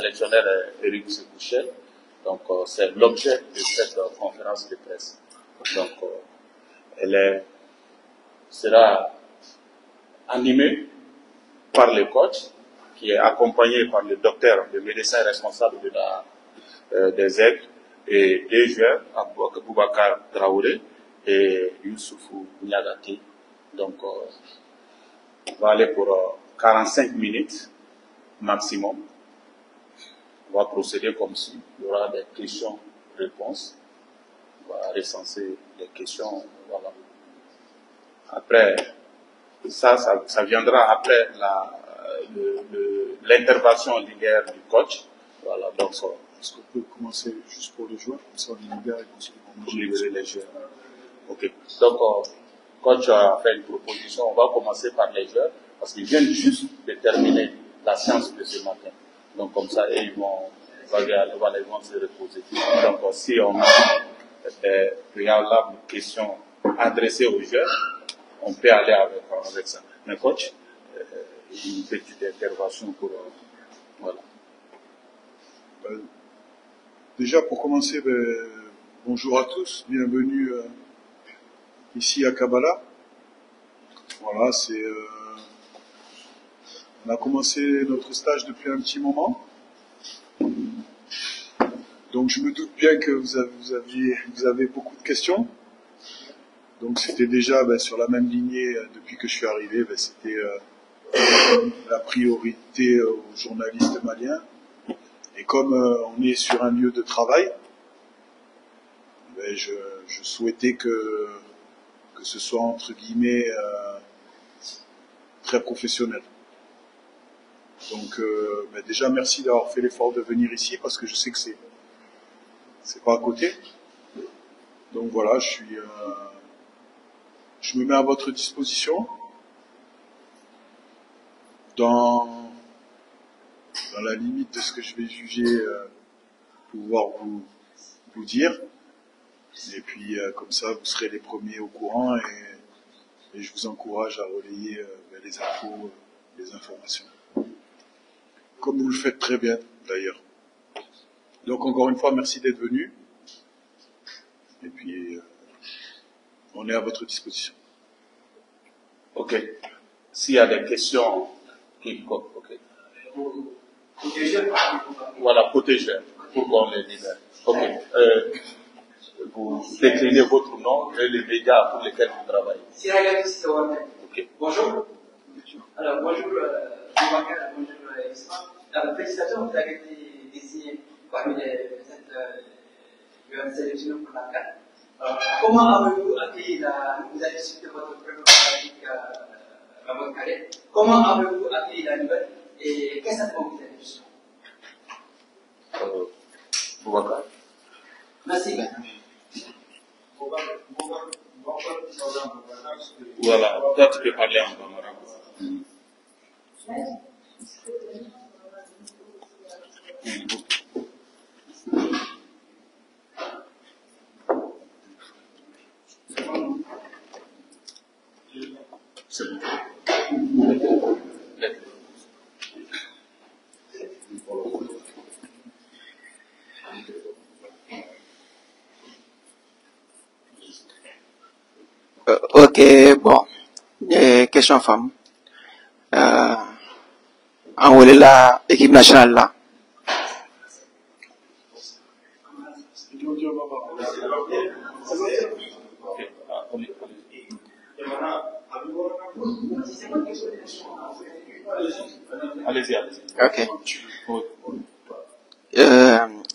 sélectionneur Éric Sekouchel. Donc, c'est l'objet de cette conférence de presse. Donc, elle sera animée par le coach, qui est accompagné par le docteur, le médecin responsable des aigles, et deux joueurs, Boubacar Traoré et Youssoufou Niagati. Donc, on va aller pour 45 minutes maximum. On va procéder comme si il y aura des questions-réponses. On va recenser les questions. Voilà. Après, ça viendra après l'intervention linéaire du coach. Voilà, donc, est-ce qu'on peut commencer juste pour les joueurs, comme ça on libère et ensuite on pour libérer les joueurs. Ok. Donc, coach a fait une proposition. On va commencer par les joueurs parce qu'ils viennent juste de terminer la séance de ce matin. Donc, comme ça, ils vont se reposer. Donc, si on a des préalables questions adressées aux joueurs, on peut aller avec ça. Mais coach, une petite intervention pour... voilà. Déjà, pour commencer, bonjour à tous, bienvenue ici à Kabbalah. Voilà, on a commencé notre stage depuis un petit moment. Donc je me doute bien que vous avez beaucoup de questions. Donc c'était déjà sur la même lignée depuis que je suis arrivé, c'était la priorité aux journalistes maliens. Et comme on est sur un lieu de travail, je souhaitais que ce soit entre guillemets très professionnel. Donc déjà merci d'avoir fait l'effort de venir ici parce que je sais que c'est pas à côté. Donc voilà, je me mets à votre disposition dans la limite de ce que je vais juger pouvoir vous dire. Et puis comme ça vous serez les premiers au courant et je vous encourage à relayer les infos, les informations. Comme vous le faites très bien d'ailleurs. Donc encore une fois, merci d'être venu. Et puis on est à votre disposition. Ok. S'il y a des questions ok. Voilà, protégeur, pour qu'on les libère. Ok. Vous déclinez votre nom et les médias pour lesquels vous travaillez. Ok. Bonjour. Alors, bonjour, Boubacar, bonjour, Isma. Félicitations, vous avez été désigné parmi les sélectionnés pour la CAN. Comment avez-vous accueilli vous avez discuté votre préparation pratique à votre carrière. Comment avez-vous accueilli la nouvelle et qu'est-ce que ça vous fait justement Boubacar. Merci. Voilà, toi tu peux parler en bambara. C'est bon. Ok, bon. Question femme. En haut la équipe nationale là. Allez-y, allez-y. Ok.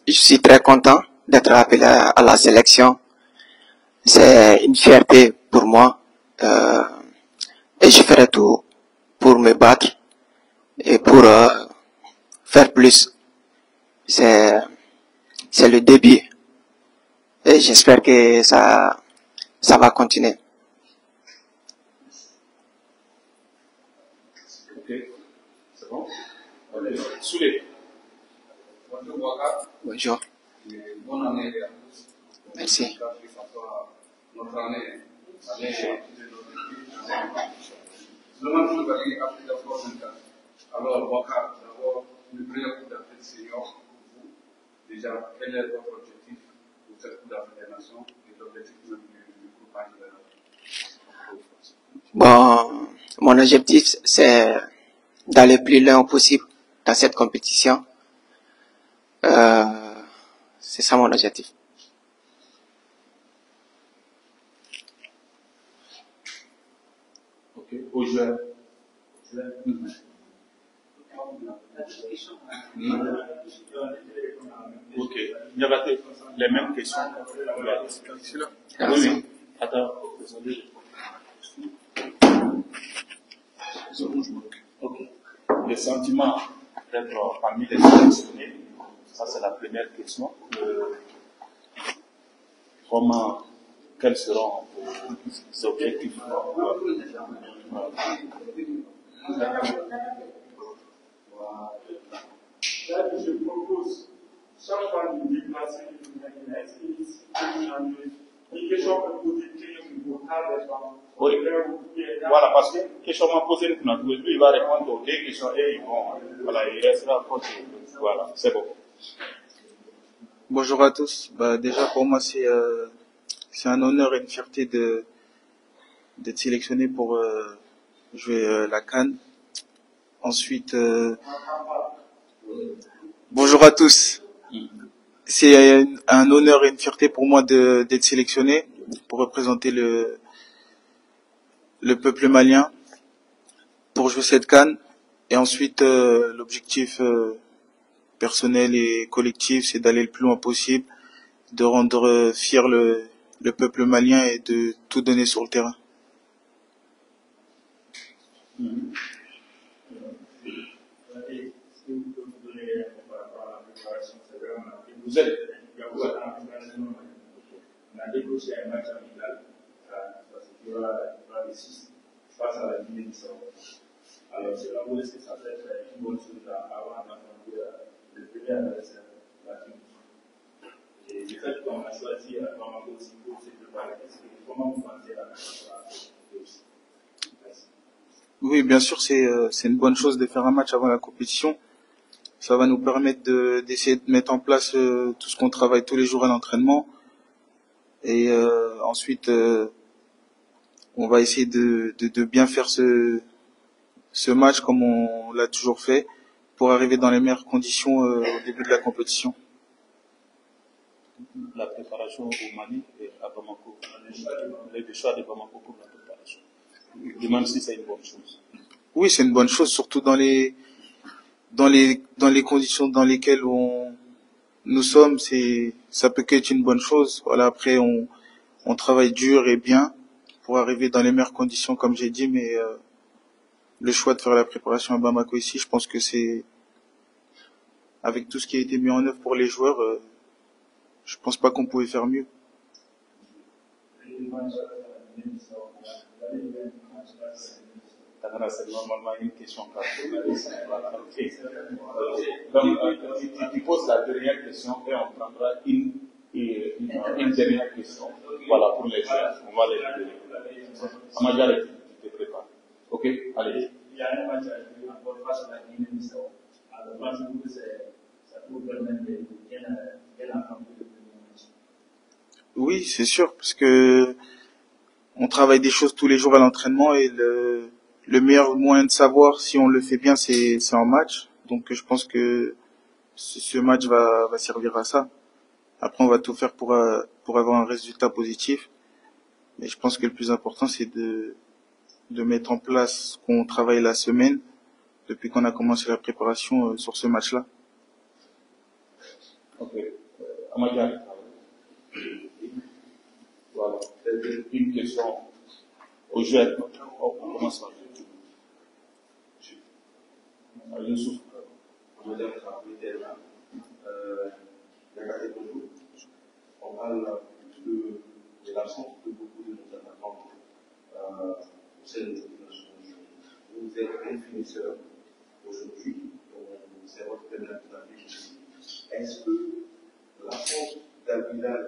Je suis très content d'être appelé à la sélection. C'est une fierté pour moi. Et je ferai tout pour me battre et pour faire plus. C'est le début. Et j'espère que ça va continuer. Ok, c'est bon. Soulé. Bonjour. Bonne année. Merci. Notre année, le match de gagner Afrique Sport 24. Alors, Bakar, d'abord, le premier Coupe d'Afrique senior, vous, déjà, quel est votre objectif pour cette Coupe d'Afrique des Nations et l'objectif même du groupe en général? Bon, mon objectif, c'est d'aller plus loin possible dans cette compétition. C'est ça mon objectif. Ok, aux joueurs. Ok, il y avait les mêmes questions. Oui. Attends, désolé. Ok. Les sentiments d'être parmi les sélectionnés, ça c'est la première question. Quels seront vos objectifs? Là, je propose, chaque fois de déplacer une question que vous dites oui. Voilà, parce que question m'a posé le coup, lui il va répondre aux deux questions et voilà, il restera contre. Voilà, c'est bon. Bonjour à tous. Déjà pour moi c'est un honneur et une fierté d'être sélectionné pour jouer la CAN. Ensuite, bonjour à tous. C'est un honneur et une fierté pour moi d'être sélectionné pour représenter le peuple malien pour jouer cette CAN. Et ensuite, l'objectif personnel et collectif, c'est d'aller le plus loin possible, de rendre fier le peuple malien et de tout donner sur le terrain. Vous êtes on a décroché un match amical parce qu'il y aura le 6 face à la Guinée-Bissau. Alors, c'est là où est-ce que ça peut être une bonne chose avant d'affronter le premier adversaire, la Tunisie. Et le fait qu'on a choisi Bamako aussi pour se préparer, comment vous pensez la préparation? Oui, bien sûr, c'est une bonne chose de faire un match avant la compétition. Ça va nous permettre d'essayer de mettre en place tout ce qu'on travaille tous les jours à l'entraînement. Et ensuite, on va essayer de bien faire ce match comme on l'a toujours fait pour arriver dans les meilleures conditions au début de la compétition. La préparation au Mali et à Bamako, le choix de Bamako pour la préparation. Je demande si c'est une bonne chose. Oui, c'est une bonne chose, surtout dans les conditions dans lesquelles nous sommes, ça peut qu'être une bonne chose. Voilà, après on travaille dur et bien pour arriver dans les meilleures conditions, comme j'ai dit, mais le choix de faire la préparation à Bamako ici, je pense que c'est, avec tout ce qui a été mis en œuvre pour les joueurs, je pense pas qu'on pouvait faire mieux. C'est normalement une question par journaliste. Donc, tu poses la dernière question et on prendra une dernière question. Voilà, pour les joueurs. On va les libérer. Amadjare, tu te prépares. Ok, allez. Il y a un match encore face à la Guinée-Bissau. Alors, pensez-vous que ça peut permettre de bien affronter le premier match? Oui, c'est sûr, parce que on travaille des choses tous les jours à l'entraînement et le meilleur moyen de savoir si on le fait bien, c'est en match. Donc je pense que ce match va servir à ça. Après, on va tout faire pour avoir un résultat positif. Mais je pense que le plus important, c'est de mettre en place ce qu'on travaille la semaine, depuis qu'on a commencé la préparation sur ce match-là. Ok. Amadjare. Voilà. Une question aux joueurs. On commence par Youssouf. On parle de l'absence de beaucoup de nos attaquants au sein de l'équipe nationale. Vous êtes un finisseur aujourd'hui, c'est votre première Coupe d'Afrique ici. Est-ce que l'absence d'Abidal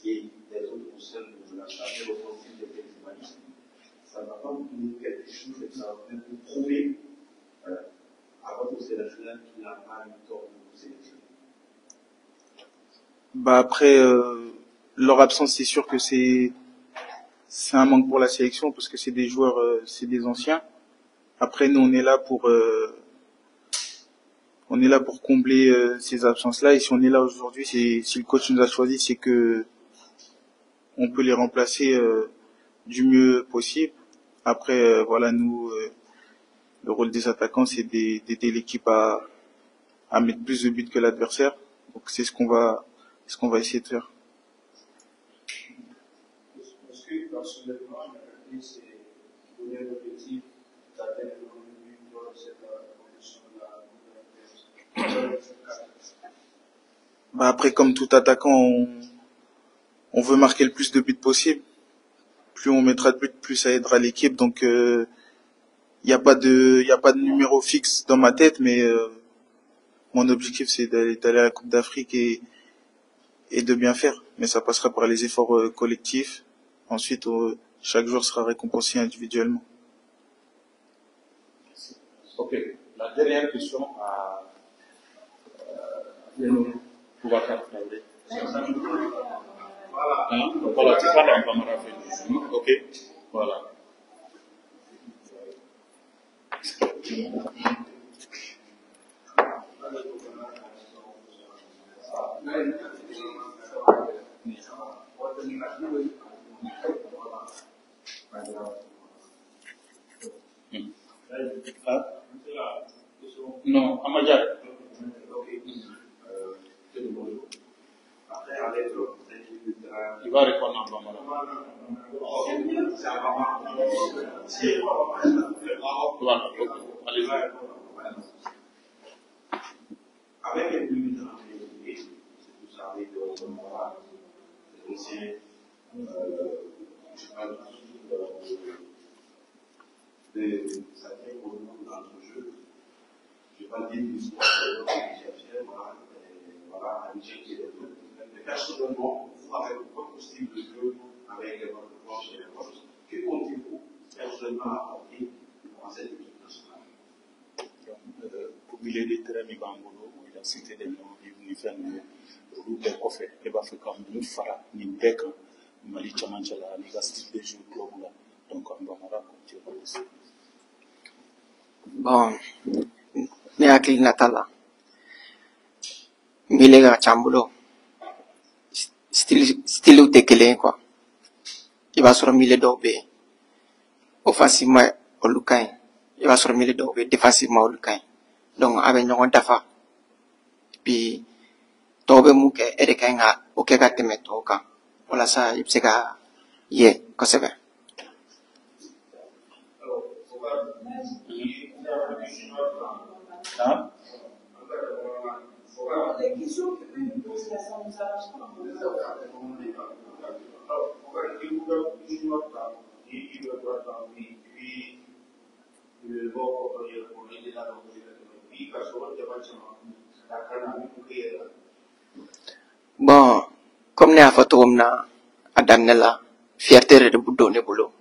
et des autres au sein de la charge offensive des Pays ça ne va pas vous donner quelque chose et ça va vous prouver à votre sélectionneur qui n'a pas eu Bah après, leur absence, c'est sûr que c'est un manque pour la sélection parce que c'est des joueurs, c'est des anciens. Après, nous, on est là pour combler ces absences-là. Et si on est là aujourd'hui, si le coach nous a choisi, c'est que on peut les remplacer du mieux possible. Après, voilà, nous, le rôle des attaquants, c'est d'aider l'équipe à mettre plus de buts que l'adversaire. Donc c'est ce qu'on va essayer de faire. Parce que dans ce mouvement, c'est donner l'objectif d'atteindre le but dans cette compétition de la Coupe. Bah après, comme tout attaquant, on veut marquer le plus de buts possible. Plus on mettra de buts, plus ça aidera l'équipe. Donc il y a pas de numéro fixe dans ma tête, mais mon objectif c'est d'aller à la Coupe d'Afrique et de bien faire. Mais ça passera par les efforts collectifs. Ensuite, chaque joueur sera récompensé individuellement. Ok. La dernière question à Boubacar Traoré. Voilà, tu parles en Bambara. Ok. Voilà. Non, Amadja. Il va répondre en Bambara. Voilà, ok. Allez-y. Avec les buts de c'est tout ça, avec le aussi, je parle de sacré pour nous dans notre jeu. Je ne vais pas dire l'histoire de voilà, un Michel qui est là. Mais personnellement, vous, avec votre style de jeu, avec votre planche et les postes, que comptez-vous personnellement apporter à cette équipe nationale? Pour milieu de terrain, il va en boulot, il a cité des noms, il fait un route de coffre, il va faire comme une fara, une bec, Mali Chamanjala, il va style de jeu club là. Donc, on va raconter aussi. Bon, ne hakili nata la milieu ka ca n bolo style tɛ kelen ye quoi. I b'a sɔrɔ milieu dɔw bɛ yen offensivement olu ka ɲi, i b'a sɔrɔ milieu dɔw bɛ yen défensivement olu ka ɲi. Donc a bɛ ɲɔgɔn dafa. Puis tɔw bɛ mun kɛ e de ka ɲi ka o kɛ ka tɛmɛ tɔw kan walasa i bɛ se ka ye kosɛbɛ. Hein? Bon, comme ne y'a fɔ cogo min na a daminɛ la, fierté de don ne bolo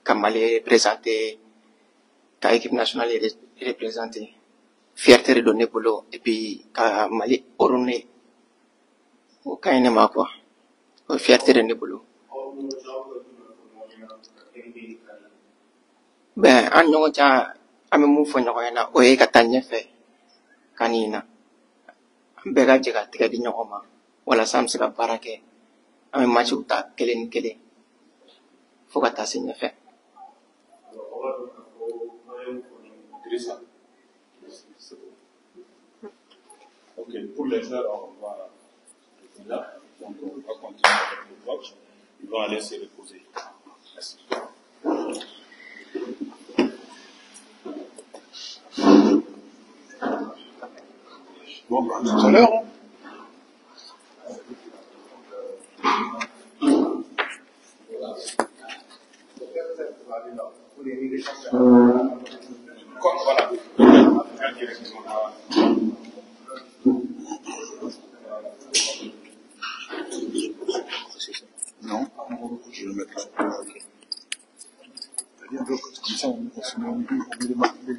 ka Mali représenter, ka équipe nationale représenter. Fierté de don ne bolo et puis ka Mali orné o ka ɲi ne ma quoi. O fierté de ne bolo. Ben an ɲɔgɔn cɛ an bɛ mun fɔ ɲɔgɔn ɲɛna o ye ka taa ɲɛfɛ ka nin na. An bɛɛ ka jɛ ka tigɛ di ɲɔgɔn ma walasa an bɛ se ka baara kɛ. An bɛ matchw ta kelen ni kelen fo ka taa se ɲɛfɛ. Ok, pour les joueurs, on va là, donc on va continuer avec le coach. Ils vont aller se reposer. Merci. Bon, bah, tout à l'heure. Voilà. Non, je vais le mettre là. Ok. C'est-à-dire, comme ça, on se met au milieu, on met les marques de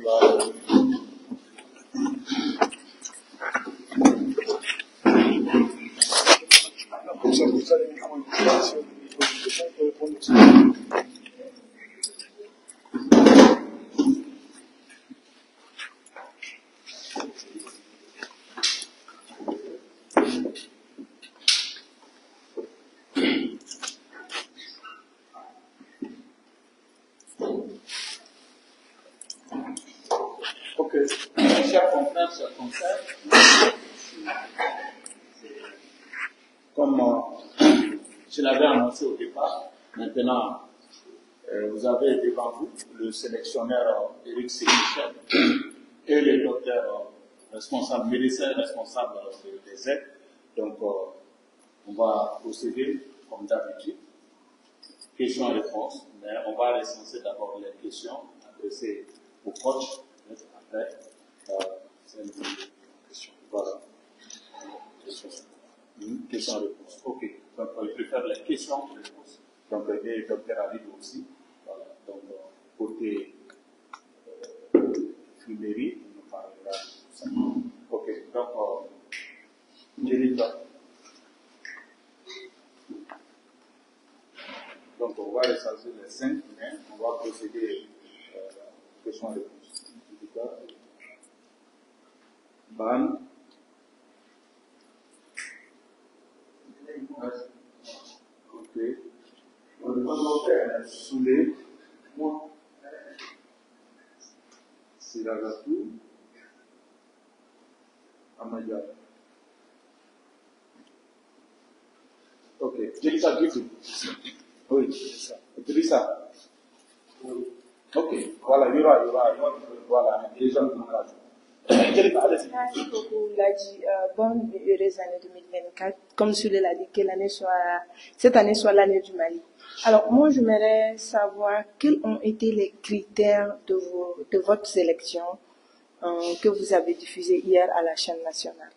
ça les micros. Si on lui pose une question, il peut répondre aussi. Ok. Chers confrères, chers confrères, comme je l'avais annoncé au départ, maintenant, vous avez devant vous le sélectionneur Éric Sémichel et le docteur responsable, médecin responsable des aides. Donc, on va procéder comme d'habitude. Questions-réponses, mais on va recenser d'abord les questions adressées au coach. Après, c'est une question. Voilà. Question-réponse. Ok. Donc, je préfère les questions-réponses. Donc, et docteur Ali aussi. Voilà. Donc, côté fumérie, on nous parlera de tout ça. Ok. Donc, Jelika. Donc, on va recenser les 5, mais on va procéder questions-réponses. Ban. Ok. Soulé. Siragatou. Amaya. Ok. Jelika, dis-tu. Oui, c'est ça. Idrissa. Ok. Voilà, il y aura. Voilà, les gens qui Merci beaucoup, Ladi. Bonne et heureuse année 2024. Comme Soulé l'a dit, que cette année soit l'année du Mali. Alors, moi, j'aimerais savoir quels ont été les critères de votre sélection que vous avez diffusée hier à la chaîne nationale.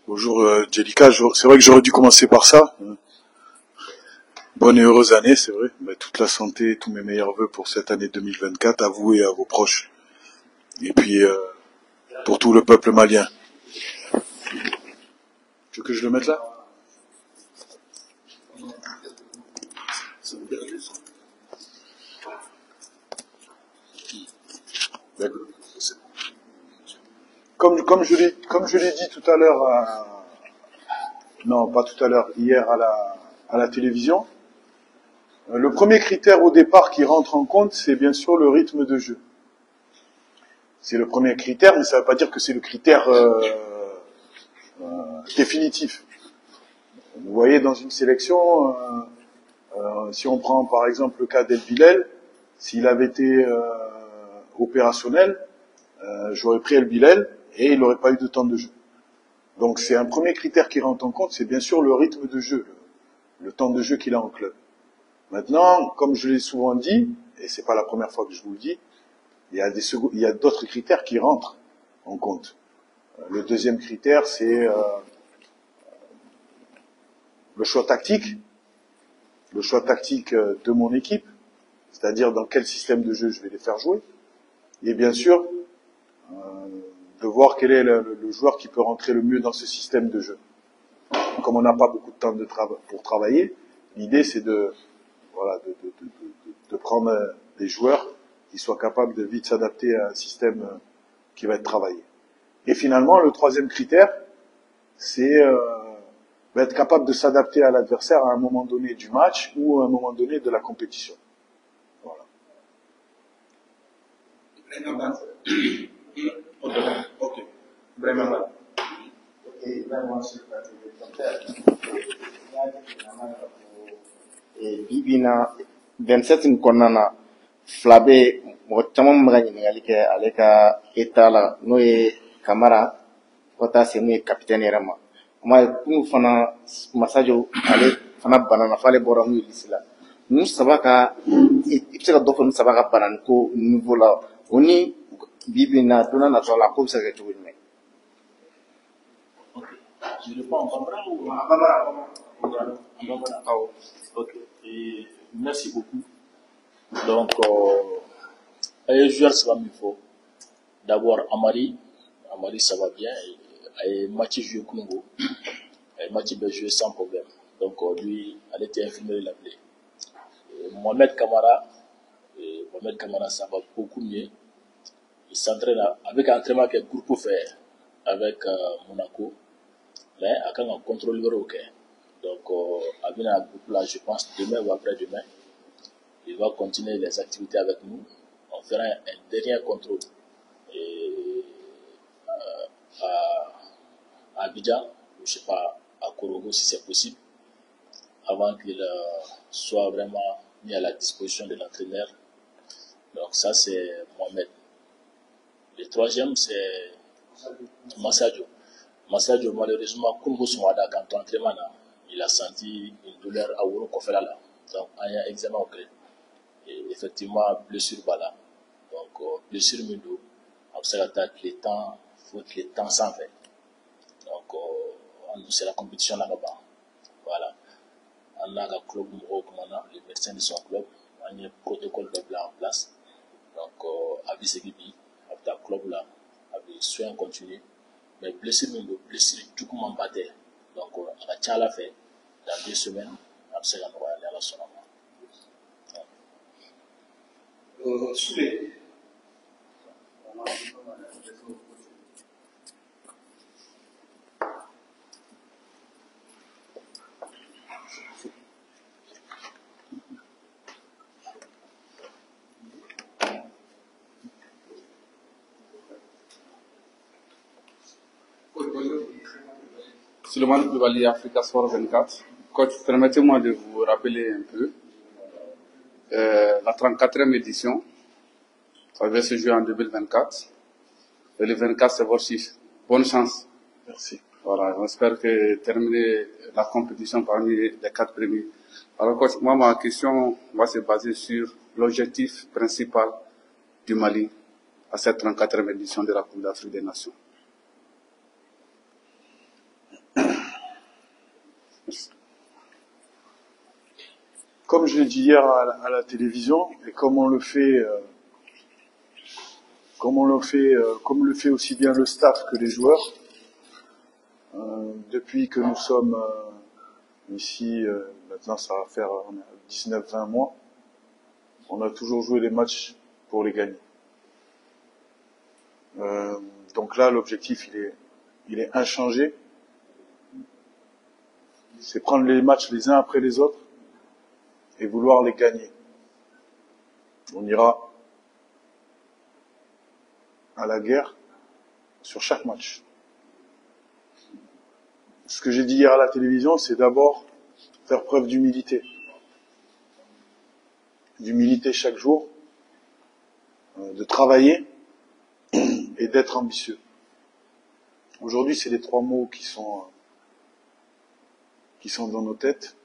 Bonjour Jelika, c'est vrai que j'aurais dû commencer par ça. Bonne et heureuse année, c'est vrai. Mais toute la santé, tous mes meilleurs vœux pour cette année 2024 à vous et à vos proches. Et puis pour tout le peuple malien. Tu veux que je le mette là? D'accord. Comme je l'ai dit tout à l'heure, non pas tout à l'heure, hier à la télévision, le premier critère au départ qui rentre en compte, c'est bien sûr le rythme de jeu. C'est le premier critère, mais ça ne veut pas dire que c'est le critère définitif. Vous voyez, dans une sélection, si on prend par exemple le cas d'El Bilel, s'il avait été opérationnel, j'aurais pris El Bilel et il n'aurait pas eu de temps de jeu. Donc c'est un premier critère qui rentre en compte, c'est bien sûr le rythme de jeu, le temps de jeu qu'il a en club. Maintenant, comme je l'ai souvent dit, et c'est pas la première fois que je vous le dis, il y a d'autres critères qui rentrent en compte. Le deuxième critère, c'est le choix tactique de mon équipe, c'est-à-dire dans quel système de jeu je vais les faire jouer, et bien sûr de voir quel est le joueur qui peut rentrer le mieux dans ce système de jeu. Comme on n'a pas beaucoup de temps pour travailler, l'idée c'est de prendre des joueurs qui soient capables de vite s'adapter à un système qui va être travaillé. Et finalement, le troisième critère, c'est être capable de s'adapter à l'adversaire à un moment donné du match ou à un moment donné de la compétition. Voilà. Ok. Vraiment mal. Bibina 27 in kɔnɔna na fila bɛ mɔgɔ caman bɛ ka ɲininkali kɛ ale ka état la n'o ye Kamara fo ka taa se mun ye capitaine yɛrɛ ma. Kun fana Masajo ale fana banana f'ale bɔra mun ye liste la. Ninnu saba ka i bɛ se ka dɔ fɔ ninnu saba ka banani ko niveau la o ni Bibina donna natɔ la ko bɛ se ka kɛ cogo jumɛn? Je réponds en Bambara ou en Bambara? Ok. Et merci beaucoup. Donc, les joueurs, ça va mieux. D'abord, Amari, ça va bien. Et Mathieu Joué Kungo. le match il va jouer sans problème. Donc lui, elle était infirmière, il l'appelait. Mohamed Kamara, ça va beaucoup mieux. Il s'entraîne avec un entraînement que le groupe fait avec Monaco. Mais avec un contrôle ok. Donc, avec un groupe là, je pense demain ou après-demain, il va continuer les activités avec nous. On fera un dernier contrôle à Abidjan, ou je sais pas, à Korogo si c'est possible, avant qu'il soit vraiment mis à la disposition de l'entraîneur. Donc ça c'est Mohamed. Le troisième c'est Massadio. Massadio, malheureusement, comme vous savez, quand on entraînement, il a senti une douleur à Ouro Kofela là. Donc il y a un examen au clé. Et effectivement, blessure bala. Donc blessure Mindo. Observateur les temps, faut que les temps s'en fait. Donc c'est la compétition là-bas. Voilà. On a un club, les médecins de son club, on a un protocole en place. Donc, avec ce gibi, avec un club là, avec soins continus, mais blessure tout comme en bataille. Donc, on a tient la fait dans 2 semaines, on s'est renvoyé à la sonama. Suleiman Koulibaly, Africa Sport 24. Coach, permettez-moi de vous rappeler un peu la 34e édition. Ça va se jouer en 2024. Et le 24, c'est votre chiffre. Bonne chance. Merci. Voilà, j'espère que terminer la compétition parmi les 4 premiers. Alors, coach, moi, ma question va se baser sur l'objectif principal du Mali à cette 34e édition de la Coupe d'Afrique des Nations. Comme je l'ai dit hier à la télévision, et comme le fait aussi bien le staff que les joueurs, depuis que nous sommes ici, maintenant ça va faire 19-20 mois, on a toujours joué les matchs pour les gagner. Donc là, l'objectif, il est inchangé. C'est prendre les matchs les uns après les autres et vouloir les gagner. On ira à la guerre sur chaque match. Ce que j'ai dit hier à la télévision, c'est d'abord faire preuve d'humilité. D'humilité chaque jour, de travailler et d'être ambitieux. Aujourd'hui, c'est les 3 mots qui sont dans nos têtes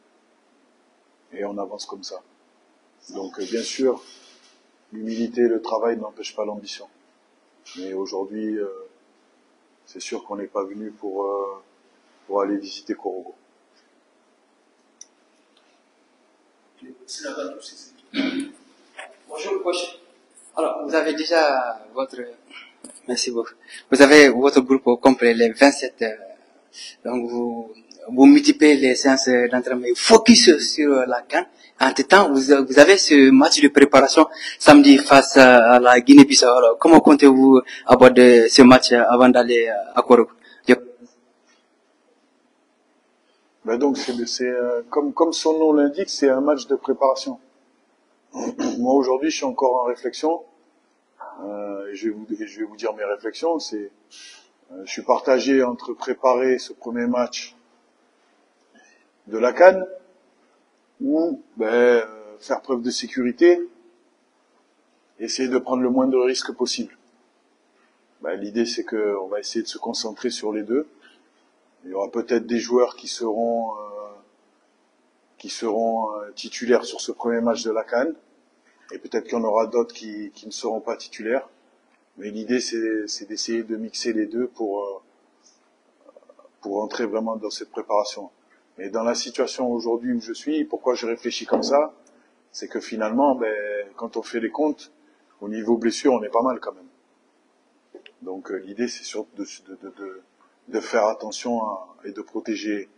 et on avance comme ça. Donc bien sûr, l'humilité et le travail n'empêchent pas l'ambition. Mais aujourd'hui, c'est sûr qu'on n'est pas venu pour aller visiter Korogo. Bonjour, coach. Alors, vous avez déjà merci beaucoup. Vous avez votre groupe au complet, les 27, donc vous multipliez les séances d'entraînement, focus sur la CAN. Entre-temps, vous avez ce match de préparation samedi face à la Guinée-Bissau. Alors, comment comptez-vous aborder ce match avant d'aller à Korogo? Ben donc, comme son nom l'indique, c'est un match de préparation. Moi, aujourd'hui, je suis encore en réflexion. Je vais vous dire mes réflexions. Je suis partagé entre préparer ce premier match de la CAN ou faire preuve de sécurité, essayer de prendre le moins de risques possible. L'idée, c'est qu'on va essayer de se concentrer sur les deux. Il y aura peut-être des joueurs qui seront titulaires sur ce premier match de la CAN, et peut-être qu'il y en aura d'autres qui ne seront pas titulaires. Mais l'idée, c'est d'essayer de mixer les deux pour entrer vraiment dans cette préparation. Mais dans la situation aujourd'hui où je suis, pourquoi je réfléchis comme ça, c'est que finalement, quand on fait les comptes, au niveau blessure, on est pas mal quand même. Donc l'idée, c'est surtout de faire attention et de protéger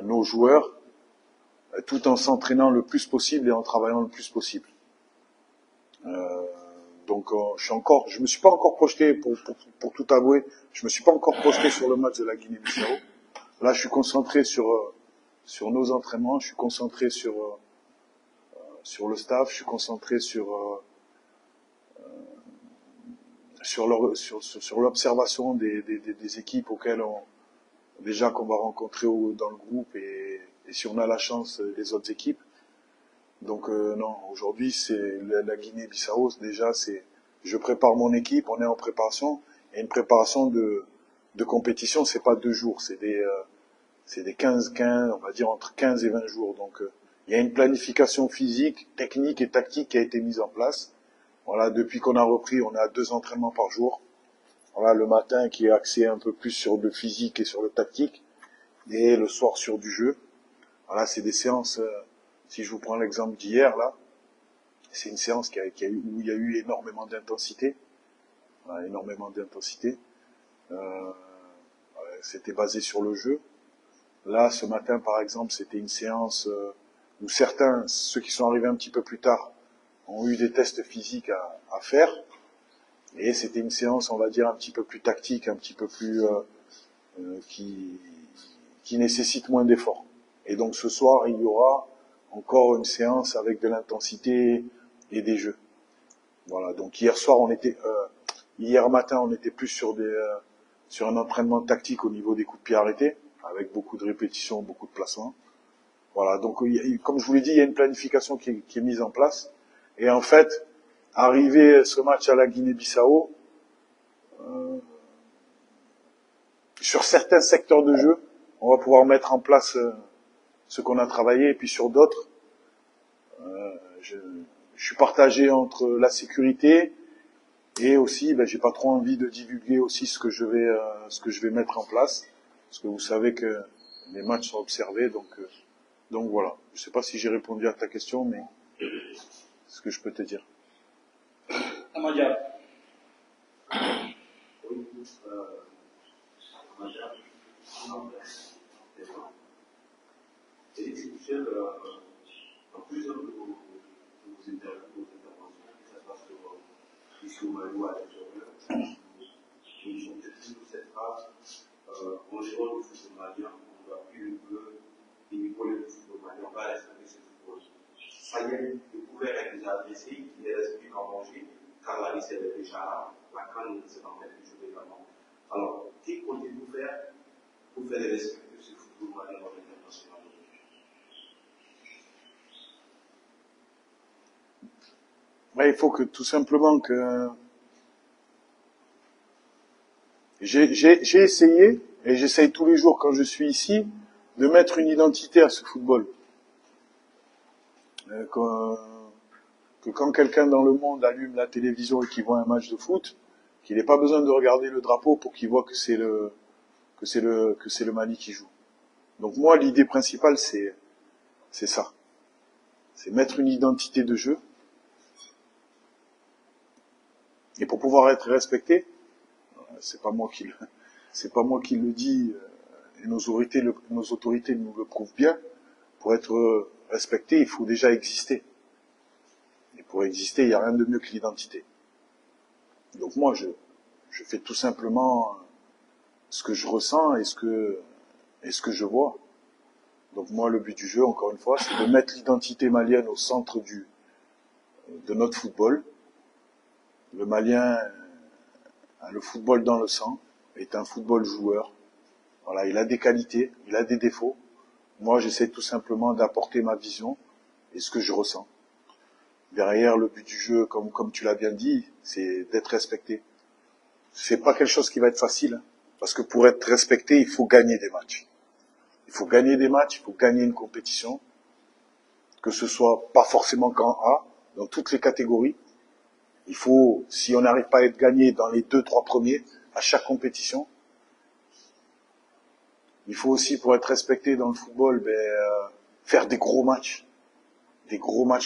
nos joueurs, tout en s'entraînant le plus possible et en travaillant le plus possible. Donc je me suis pas encore projeté, pour tout avouer, je me suis pas encore projeté sur le match de la Guinée-Bissau. Là, je suis concentré sur nos entraînements, je suis concentré sur le staff, je suis concentré sur l'observation des équipes auxquelles qu'on va rencontrer dans le groupe et si on a la chance des autres équipes. Donc non, aujourd'hui c'est la Guinée-Bissau, déjà je prépare mon équipe, on est en préparation, et une préparation de compétition, c'est pas 2 jours, c'est des 15, on va dire entre 15 et 20 jours. Donc il y a une planification physique, technique et tactique qui a été mise en place. Voilà, depuis qu'on a repris, on a 2 entraînements par jour. Voilà, le matin qui est axé un peu plus sur le physique et sur le tactique, et le soir sur du jeu. Voilà, c'est des séances. Si je vous prends l'exemple d'hier, là, c'est une séance où il y a eu énormément d'intensité. Voilà, énormément d'intensité. C'était basé sur le jeu. Là, ce matin, par exemple, c'était une séance où ceux qui sont arrivés un petit peu plus tard, ont eu des tests physiques à faire. Et c'était une séance, on va dire, un petit peu plus tactique, un petit peu plus qui nécessite moins d'efforts. Et donc ce soir, il y aura encore une séance avec de l'intensité et des jeux. Voilà. Donc hier matin, on était plus sur un entraînement tactique au niveau des coups de pied arrêtés, avec beaucoup de répétitions, beaucoup de placements. Voilà. Donc comme je vous l'ai dit, il y a une planification qui est mise en place. Et en fait, arrivé ce match à la Guinée-Bissau, sur certains secteurs de jeu, on va pouvoir mettre en place ce qu'on a travaillé, et puis sur d'autres, je suis partagé entre la sécurité et aussi, j'ai pas trop envie de divulguer aussi ce que je vais mettre en place, parce que vous savez que les matchs sont observés, donc voilà. Je sais pas si j'ai répondu à ta question, mais c'est ce que je peux te dire. Et discussion dans plusieurs de vos interventions, que ce soit ici au Mali ou à l'extérieur, ils ont toujours cette phrase en gérant le football malien, on ne va plus le bleu, épauler le football malien, on va respecter ce football. Ça y est, le couvert est déjà adressé, il est respecté en manger, car la liste est déjà là, la canne c'est en train de jouer également. Alors, qu'est-ce que comptez-vous faire pour faire respecter ce football malien dans l'international? Il faut que tout simplement que j'ai essayé et j'essaye tous les jours quand je suis ici de mettre une identité à ce football. Que quand quelqu'un dans le monde allume la télévision et qu'il voit un match de foot, qu'il n'ait pas besoin de regarder le drapeau pour qu'il voit que c'est le Mali qui joue. Donc moi, l'idée principale, c'est ça. C'est mettre une identité de jeu. Et pour pouvoir être respecté, c'est pas moi qui le dis, et nos autorités nous le prouvent bien. Pour être respecté, il faut déjà exister. Et pour exister, il n'y a rien de mieux que l'identité. Donc moi, je fais tout simplement ce que je ressens et ce que je vois. Donc moi, le but du jeu, encore une fois, c'est de mettre l'identité malienne au centre de notre football. Le Malien a le football dans le sang, est un football joueur. Voilà, il a des qualités, il a des défauts. Moi, j'essaie tout simplement d'apporter ma vision et ce que je ressens. Derrière, le but du jeu, comme tu l'as bien dit, c'est d'être respecté. C'est pas quelque chose qui va être facile, parce que pour être respecté, il faut gagner des matchs. Il faut gagner des matchs, il faut gagner une compétition, que ce soit pas forcément qu'en A, dans toutes les catégories. Il faut, si on n'arrive pas à être gagné dans les 2-3 premiers à chaque compétition, il faut aussi, pour être respecté dans le football, faire des gros matchs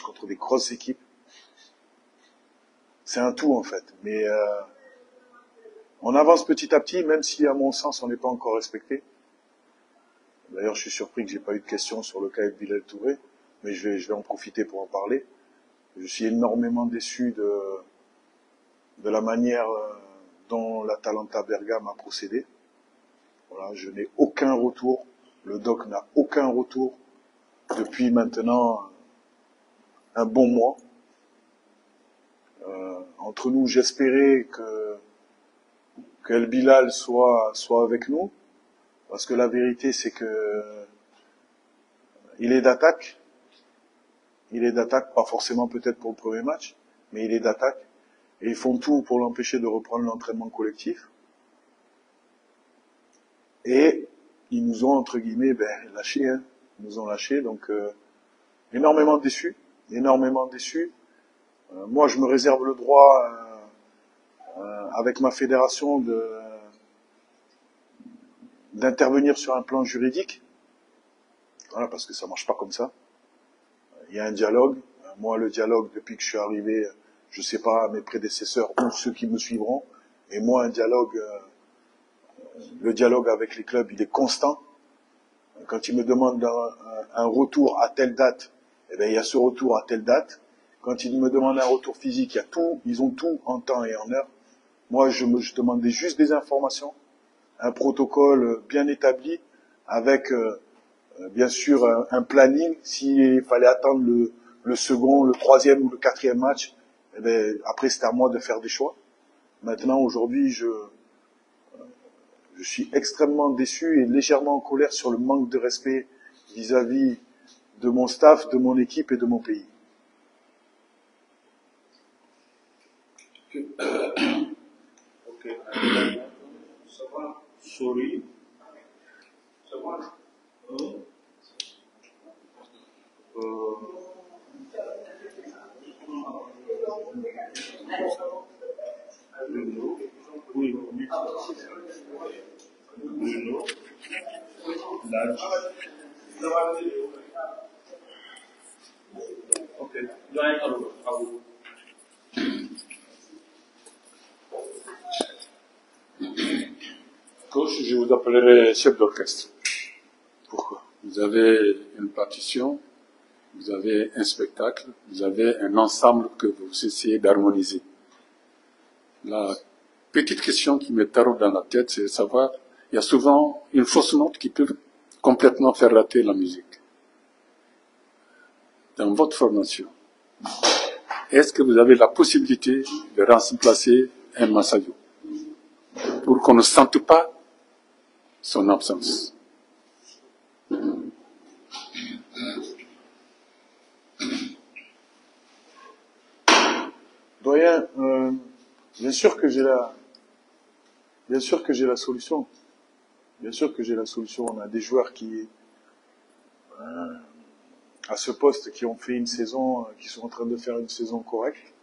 contre des grosses équipes. C'est un tout en fait, mais on avance petit à petit, même si à mon sens on n'est pas encore respecté. D'ailleurs, je suis surpris que j'ai pas eu de questions sur le cas de Bilal Touré, mais je vais en profiter pour en parler. Je suis énormément déçu de la manière dont l'Atalanta Bergame a procédé. Voilà, je n'ai aucun retour. Le doc n'a aucun retour depuis maintenant un bon mois. Entre nous, j'espérais que El Bilal soit avec nous, parce que la vérité, c'est que il est d'attaque. Il est d'attaque, pas forcément peut-être pour le premier match, mais il est d'attaque. Et ils font tout pour l'empêcher de reprendre l'entraînement collectif. Et ils nous ont, entre guillemets, lâchés. Hein. Ils nous ont lâchés, donc énormément déçus. Moi, je me réserve le droit, avec ma fédération, d'intervenir sur un plan juridique. Voilà, parce que ça marche pas comme ça. Il y a un dialogue. Moi, le dialogue, depuis que je suis arrivé, je sais pas, mes prédécesseurs ou ceux qui me suivront. Et moi, le dialogue avec les clubs, il est constant. Quand ils me demandent un retour à telle date, eh ben, il y a ce retour à telle date. Quand ils me demandent un retour physique, il y a tout, ils ont tout en temps et en heure. Moi, je demandais juste des informations, un protocole bien établi, avec bien sûr un planning. S'il fallait attendre le second, le troisième ou le quatrième match, eh ben, après c'était à moi de faire des choix. Maintenant, aujourd'hui, je suis extrêmement déçu et légèrement en colère sur le manque de respect vis-à-vis de mon staff, de mon équipe et de mon pays. Ok. Ça va, sorry. Ça va. Oui. Bruno. Large. Ok. À vous. Coach, je vous appellerai chef d'orchestre. Pourquoi? Vous avez une partition, vous avez un spectacle, vous avez un ensemble que vous essayez d'harmoniser. La petite question qui me taraude dans la tête, c'est de savoir, il y a souvent une fausse note qui peut complètement faire rater la musique. Dans votre formation, est-ce que vous avez la possibilité de remplacer un Massadio pour qu'on ne sente pas son absence? Doyen, bien sûr que j'ai la solution. Bien sûr que j'ai la solution. On a des joueurs qui, à ce poste, qui ont fait une saison, qui sont en train de faire une saison correcte.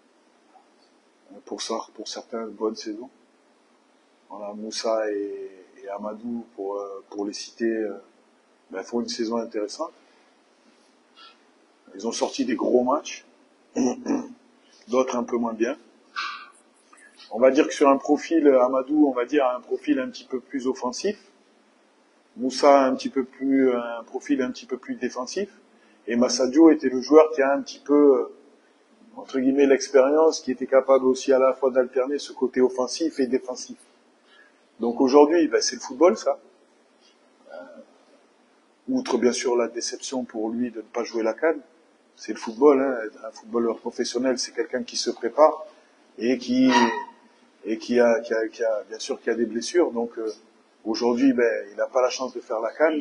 Pour certains, une bonne saison. Voilà, Moussa et Amadou, pour les citer, font une saison intéressante. Ils ont sorti des gros matchs. D'autres un peu moins bien. On va dire que sur un profil, Amadou, on va dire un profil un petit peu plus offensif. Moussa, un profil un petit peu plus défensif. Et Massadio était le joueur qui a un petit peu, entre guillemets, l'expérience, qui était capable aussi à la fois d'alterner ce côté offensif et défensif. Donc aujourd'hui, c'est le football, ça. Outre bien sûr la déception pour lui de ne pas jouer la CAN. C'est le football, hein. Un footballeur professionnel, c'est quelqu'un qui se prépare et qui a bien sûr qui a des blessures. Donc aujourd'hui, il n'a pas la chance de faire la CAN.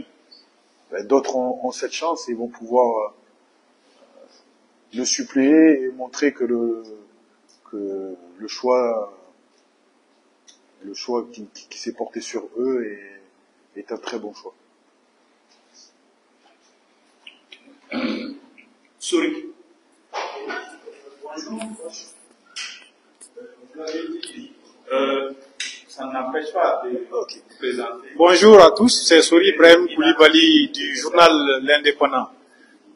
D'autres ont cette chance et vont pouvoir le suppléer et montrer que le choix qui s'est porté sur eux est un très bon choix. Sorry. Bonjour. Vous l'avez dit, ça n'empêche pas de présenter. Bonjour à tous, c'est Souri Ibrahim Koulibaly du journal L'Indépendant.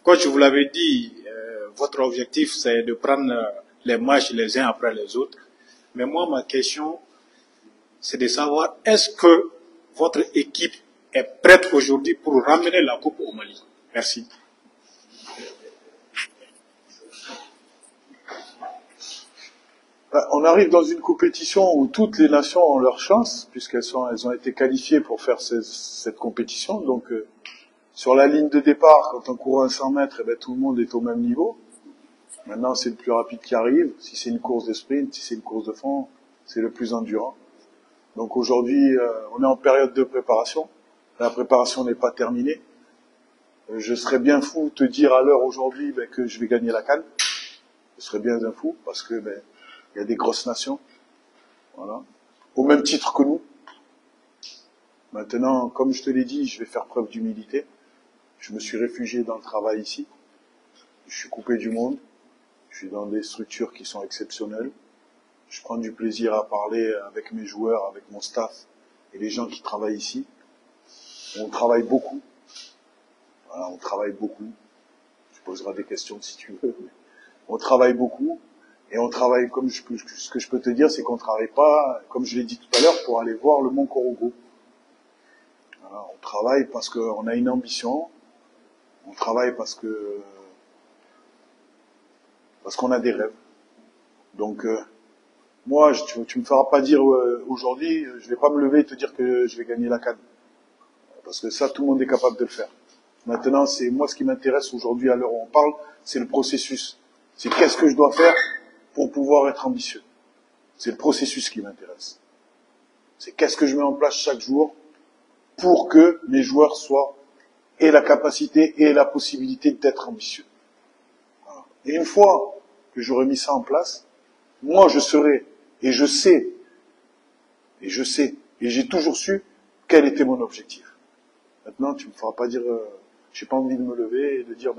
Coach, vous l'avez dit, votre objectif c'est de prendre les matchs les uns après les autres. Mais moi, ma question, c'est de savoir, est-ce que votre équipe est prête aujourd'hui pour ramener la coupe au Mali? Merci. On arrive dans une compétition où toutes les nations ont leur chance, puisqu'elles ont été qualifiées pour faire cette compétition. Donc, sur la ligne de départ, quand on court à 100 mètres, eh ben, tout le monde est au même niveau. Maintenant, c'est le plus rapide qui arrive. Si c'est une course de sprint, si c'est une course de fond, c'est le plus endurant. Donc aujourd'hui, on est en période de préparation. La préparation n'est pas terminée. Je serais bien fou de te dire à l'heure aujourd'hui que je vais gagner la CAN. Je serais bien fou parce que il y a des grosses nations, voilà, au même titre que nous. Maintenant, comme je te l'ai dit, je vais faire preuve d'humilité. Je me suis réfugié dans le travail ici. Je suis coupé du monde. Je suis dans des structures qui sont exceptionnelles. Je prends du plaisir à parler avec mes joueurs, avec mon staff et les gens qui travaillent ici. On travaille beaucoup. Voilà, on travaille beaucoup. Tu poseras des questions si tu veux. Mais on travaille beaucoup. Et on travaille, ce que je peux te dire, c'est qu'on travaille pas, comme je l'ai dit tout à l'heure, pour aller voir le Mont Korogo. Voilà, on travaille parce qu'on a une ambition. On travaille parce qu'on a des rêves. Donc, moi, tu me feras pas dire aujourd'hui, je vais pas me lever et te dire que je vais gagner la CAN. Parce que ça, tout le monde est capable de le faire. Maintenant, c'est moi ce qui m'intéresse aujourd'hui à l'heure où on parle, c'est le processus. C'est qu'est-ce que je dois faire pour pouvoir être ambitieux. C'est le processus qui m'intéresse. C'est qu'est-ce que je mets en place chaque jour pour que mes joueurs aient la capacité et la possibilité d'être ambitieux. Voilà. Et une fois que j'aurai mis ça en place, moi je serai, et je sais, et j'ai toujours su quel était mon objectif. Maintenant, tu me feras pas dire, j'ai pas envie de me lever et de dire,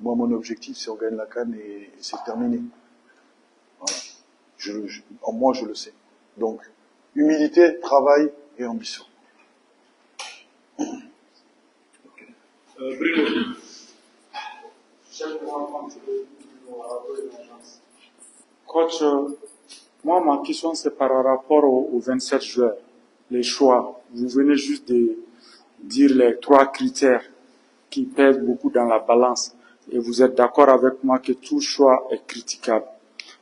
moi mon objectif c'est on gagne la CAN et c'est terminé. Voilà. Moi je le sais. Donc, humilité, travail et ambition. Bruno. Coach, moi ma question c'est par rapport aux 27 joueurs, les choix. Vous venez juste de dire les 3 critères qui pèsent beaucoup dans la balance et vous êtes d'accord avec moi que tout choix est critiquable.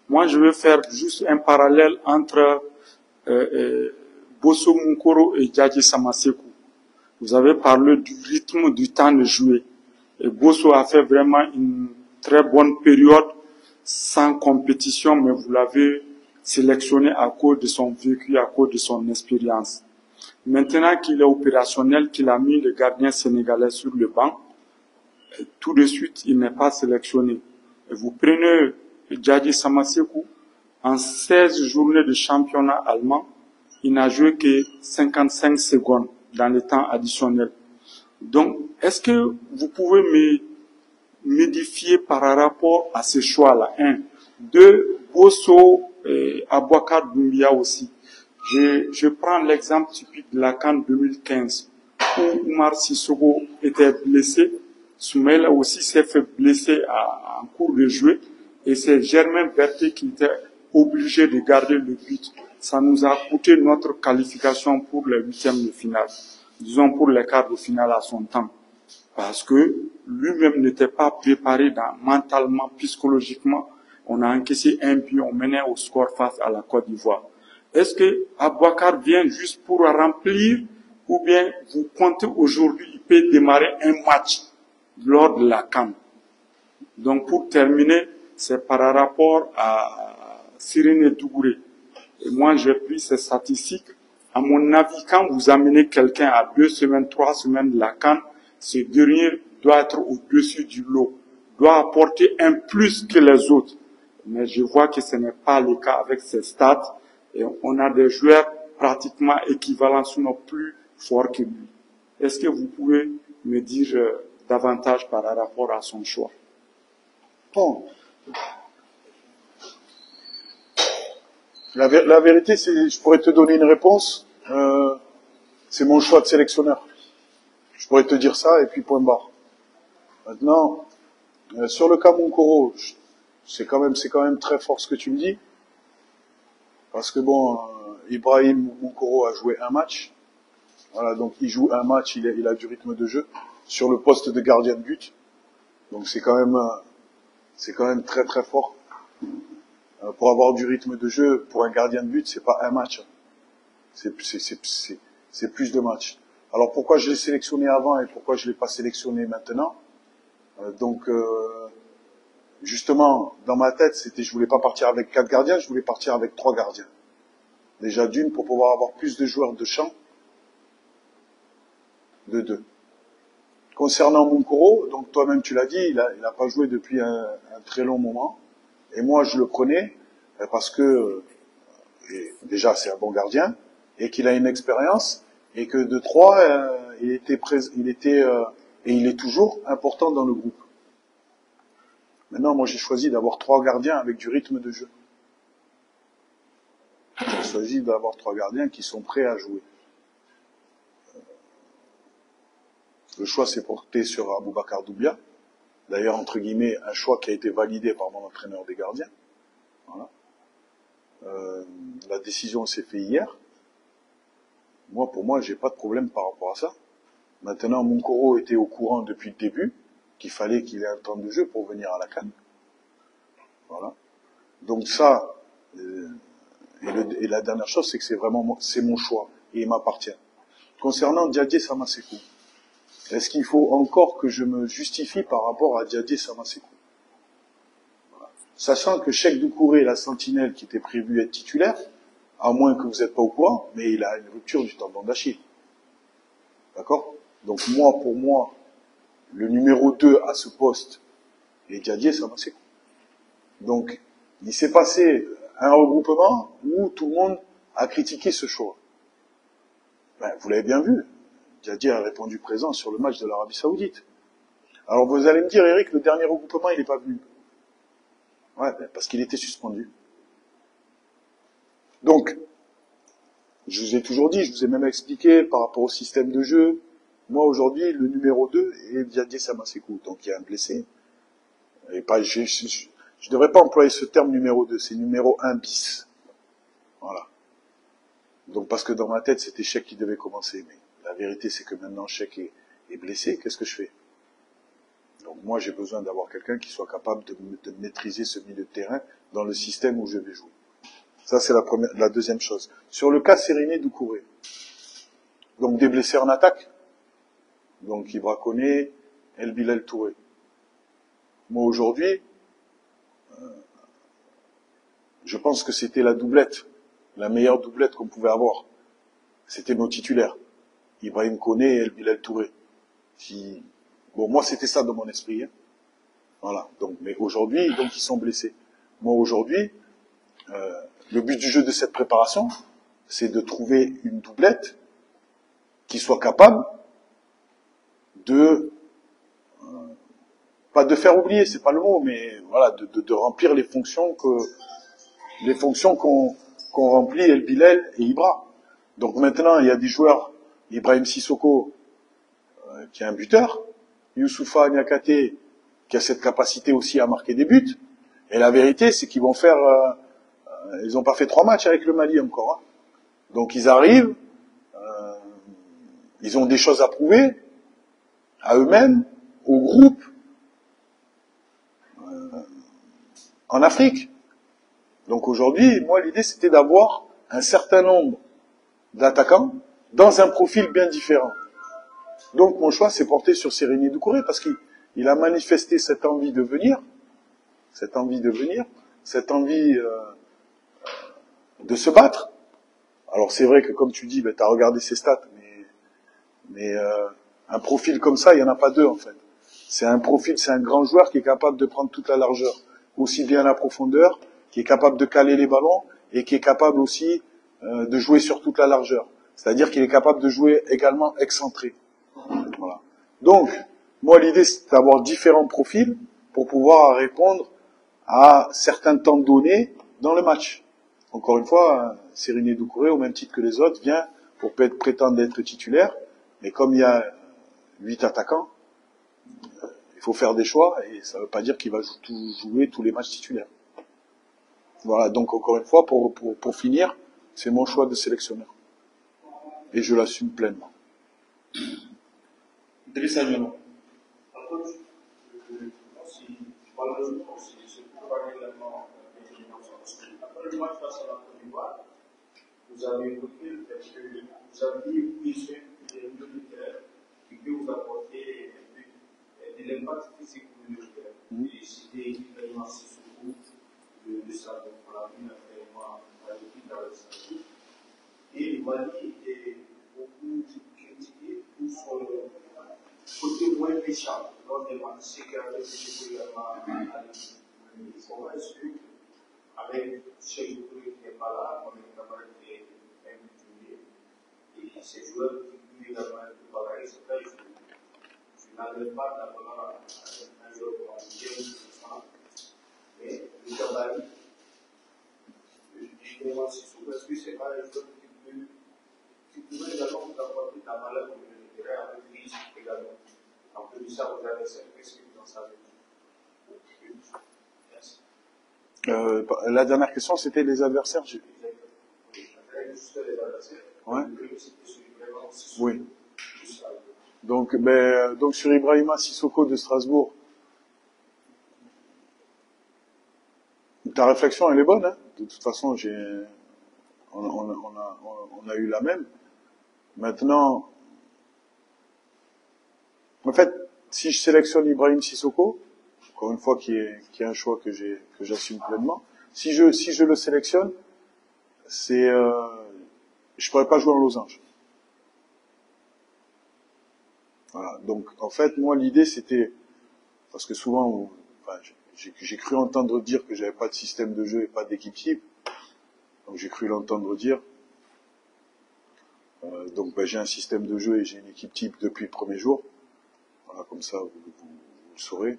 Moi je vais faire juste un parallèle entre Bosso Munkoro et Djadji Samasekou. Vous avez parlé du rythme du temps de jouer. Et Bosso a fait vraiment une très bonne période sans compétition, mais vous l'avez sélectionné à cause de son vécu, à cause de son expérience. Maintenant qu'il est opérationnel, qu'il a mis le gardien sénégalais sur le banc, tout de suite, il n'est pas sélectionné. Et vous prenez Djadji Samasekou, en 16 journées de championnat allemand, il n'a joué que 55 secondes dans le temps additionnel. Donc, est-ce que vous pouvez m'édifier par rapport à ce choix-là? 1. 2. Bosso et Abouakar Doumbia aussi. Je prends l'exemple typique de la CAN 2015 où Oumar Sissoko était blessé. Soumaïla aussi s'est fait blesser en cours de jeu et c'est Germain Berthet qui était obligé de garder le but. Ça nous a coûté notre qualification pour les 8e de finale. Disons pour les quarts de finale à son temps. Parce que lui-même n'était pas préparé mentalement, psychologiquement. On a encaissé un but, on menait au score face à la Côte d'Ivoire. Est-ce que Abouakar vient juste pour remplir ou bien vous comptez aujourd'hui, il peut démarrer un match lors de la CAN? Donc pour terminer, c'est par rapport à Sirene Dougouré. Et moi j'ai pris ces statistiques. À mon avis, quand vous amenez quelqu'un à 2 semaines, 3 semaines de la CAN, ce dernier doit être au-dessus du lot, doit apporter un plus que les autres. Mais je vois que ce n'est pas le cas avec ces stats. Et on a des joueurs pratiquement équivalents, sinon plus forts que lui. Est-ce que vous pouvez me dire davantage par rapport à son choix? Bon. La vérité, je pourrais te donner une réponse. C'est mon choix de sélectionneur. Je pourrais te dire ça et puis point barre. Maintenant, sur le cas Munkoro, c'est quand même très fort ce que tu me dis. Parce que bon, Ibrahim Munkoro a joué un match. Voilà, donc il joue un match, il a du rythme de jeu sur le poste de gardien de but. Donc c'est quand même très très fort. Pour avoir du rythme de jeu, pour un gardien de but, c'est pas un match. C'est plus de matchs. Alors pourquoi je l'ai sélectionné avant et pourquoi je l'ai pas sélectionné maintenant? Justement, dans ma tête, je voulais pas partir avec 4 gardiens, je voulais partir avec 3 gardiens. Déjà d'une, pour pouvoir avoir plus de joueurs de champ, de 2. Concernant Moukoro, donc toi-même tu l'as dit, il a pas joué depuis un très long moment. Et moi je le prenais parce que déjà c'est un bon gardien et qu'il a une expérience et que de 3, il était et il est toujours important dans le groupe. Maintenant, moi j'ai choisi d'avoir 3 gardiens avec du rythme de jeu. J'ai choisi d'avoir 3 gardiens qui sont prêts à jouer. Le choix s'est porté sur Aboubacar Doubia. D'ailleurs, entre guillemets, un choix qui a été validé par mon entraîneur des gardiens. Voilà. La décision s'est faite hier. Pour moi, j'ai pas de problème par rapport à ça. Maintenant, Moukoro était au courant depuis le début qu'il fallait qu'il ait un temps de jeu pour venir à la CAN. Voilà. Donc ça, et la dernière chose, c'est que c'est mon choix et il m'appartient. Concernant Diadie Samasekou, est-ce qu'il faut encore que je me justifie par rapport à Diadie Samasekou? Voilà. Sachant que Cheikh Doucouré, la sentinelle qui était prévue être titulaire, à moins que vous n'êtes pas au courant, mais il a une rupture du tendon d'Achille. D'accord? Donc pour moi, le numéro 2 à ce poste est Diadie Samasekou. Donc, il s'est passé un regroupement où tout le monde a critiqué ce choix. Vous l'avez bien vu. Diadie a répondu présent sur le match de l'Arabie Saoudite. Alors vous allez me dire, Eric, le dernier regroupement, il n'est pas venu. Ouais, parce qu'il était suspendu. Donc, je vous ai toujours dit, je vous ai même expliqué par rapport au système de jeu. Moi, aujourd'hui, le numéro 2 est Diadie Samasekou. Donc, il y a un blessé. Et pas, je ne devrais pas employer ce terme numéro 2, c'est numéro 1 bis. Voilà. Donc, parce que dans ma tête, c'était Cheikh qui devait commencer. Mais la vérité, c'est que maintenant, Cheikh est blessé. Qu'est-ce que je fais? Donc, moi, j'ai besoin d'avoir quelqu'un qui soit capable de maîtriser ce milieu de terrain dans le système où je vais jouer. Ça, c'est la deuxième chose. Sur le cas Serigne Doucouré. Donc, des blessés en attaque. Donc, Ibra Koné, El Bilal Touré. Moi, aujourd'hui, je pense que c'était la doublette, la meilleure doublette qu'on pouvait avoir. C'était nos titulaires. Ibrahim Koné et El Bilal Touré. Moi, c'était ça dans mon esprit. Hein. Voilà. Donc, mais aujourd'hui, donc, ils sont blessés. Moi, aujourd'hui, le but du jeu de cette préparation, c'est de trouver une doublette qui soit capable de, pas de faire oublier, c'est pas le mot, mais voilà, de remplir les fonctions qu'ont rempli El Bilal et Ibra. Donc maintenant, il y a des joueurs, Ibrahim Sissoko, qui est un buteur, Youssoufa Niakate, qui a cette capacité aussi à marquer des buts, et la vérité, c'est qu'ils vont faire, ils n'ont pas fait 3 matchs avec le Mali encore. Hein. Donc ils arrivent, ils ont des choses à prouver, à eux-mêmes, au groupe, en Afrique. Donc aujourd'hui, moi l'idée c'était d'avoir un certain nombre d'attaquants dans un profil bien différent. Donc mon choix s'est porté sur Serigne Doucouré parce qu'il a manifesté cette envie de venir, cette envie de se battre. Alors c'est vrai que comme tu dis, tu as regardé ses stats, mais un profil comme ça, il n'y en a pas 2 en fait. C'est un grand joueur qui est capable de prendre toute la largeur, aussi bien la profondeur, qui est capable de caler les ballons et qui est capable aussi de jouer sur toute la largeur. C'est-à-dire qu'il est capable de jouer également excentré. Voilà. Donc, moi l'idée c'est d'avoir différents profils pour pouvoir répondre à certains temps donnés dans le match. Encore une fois, Serigne Doucouré, au même titre que les autres, vient pour prétendre être titulaire, mais comme il y a 8 attaquants, il faut faire des choix, et ça ne veut pas dire qu'il va jouer tous les matchs titulaires. Voilà, donc encore une fois, pour finir, c'est mon choix de sélectionneur. Et je l'assume pleinement. Idrissa Diallo. Malheureusement, c'est pas également après le match face à la Côte d'Ivoire, vous avez évoqué le fait que vous avez puisé les milieux de terrain et que vous apportez de l'impact physique au milieu de terrain. Et c'était évidemment Sissoko de Sado pour la vie naturellement à l'équipe d'Arabie Saoudite. Et le Mali est beaucoup critiqué pour son côté moins méchant lors des matchs. C'est qu'il y avait des également à l'équipe. Comment est-ce que, avec Cheikh Touré qui n'est pas là, on est capable de inviter et ces joueurs qui jouent également un peu pareil, c'est vrai, je n'arrive pas d'avoir un joueur comme Dieu, mais le Kabali, je demande si souvent, est-ce que c'est pas un joueur qui pourrait également vous apporter ta valeur au milieu de terrain avec risque également. En plus de ça, vous avez cette qu'est-ce que vous en savez? La dernière question, c'était les adversaires. Ouais. Oui. Donc sur Ibrahima Sissoko de Strasbourg, ta réflexion, elle est bonne. Hein. De toute façon, on a eu la même. Maintenant, en fait, si je sélectionne Ibrahim Sissoko, encore une fois, qui est un choix que j'assume pleinement. Si je le sélectionne, je pourrais pas jouer en losange. Voilà. Donc, en fait, moi, l'idée, c'était, parce que souvent, j'ai cru entendre dire que j'avais pas de système de jeu et pas d'équipe type. Donc, j'ai cru l'entendre dire. Donc, j'ai un système de jeu et j'ai une équipe type depuis le premier jour. Voilà, comme ça, vous le saurez.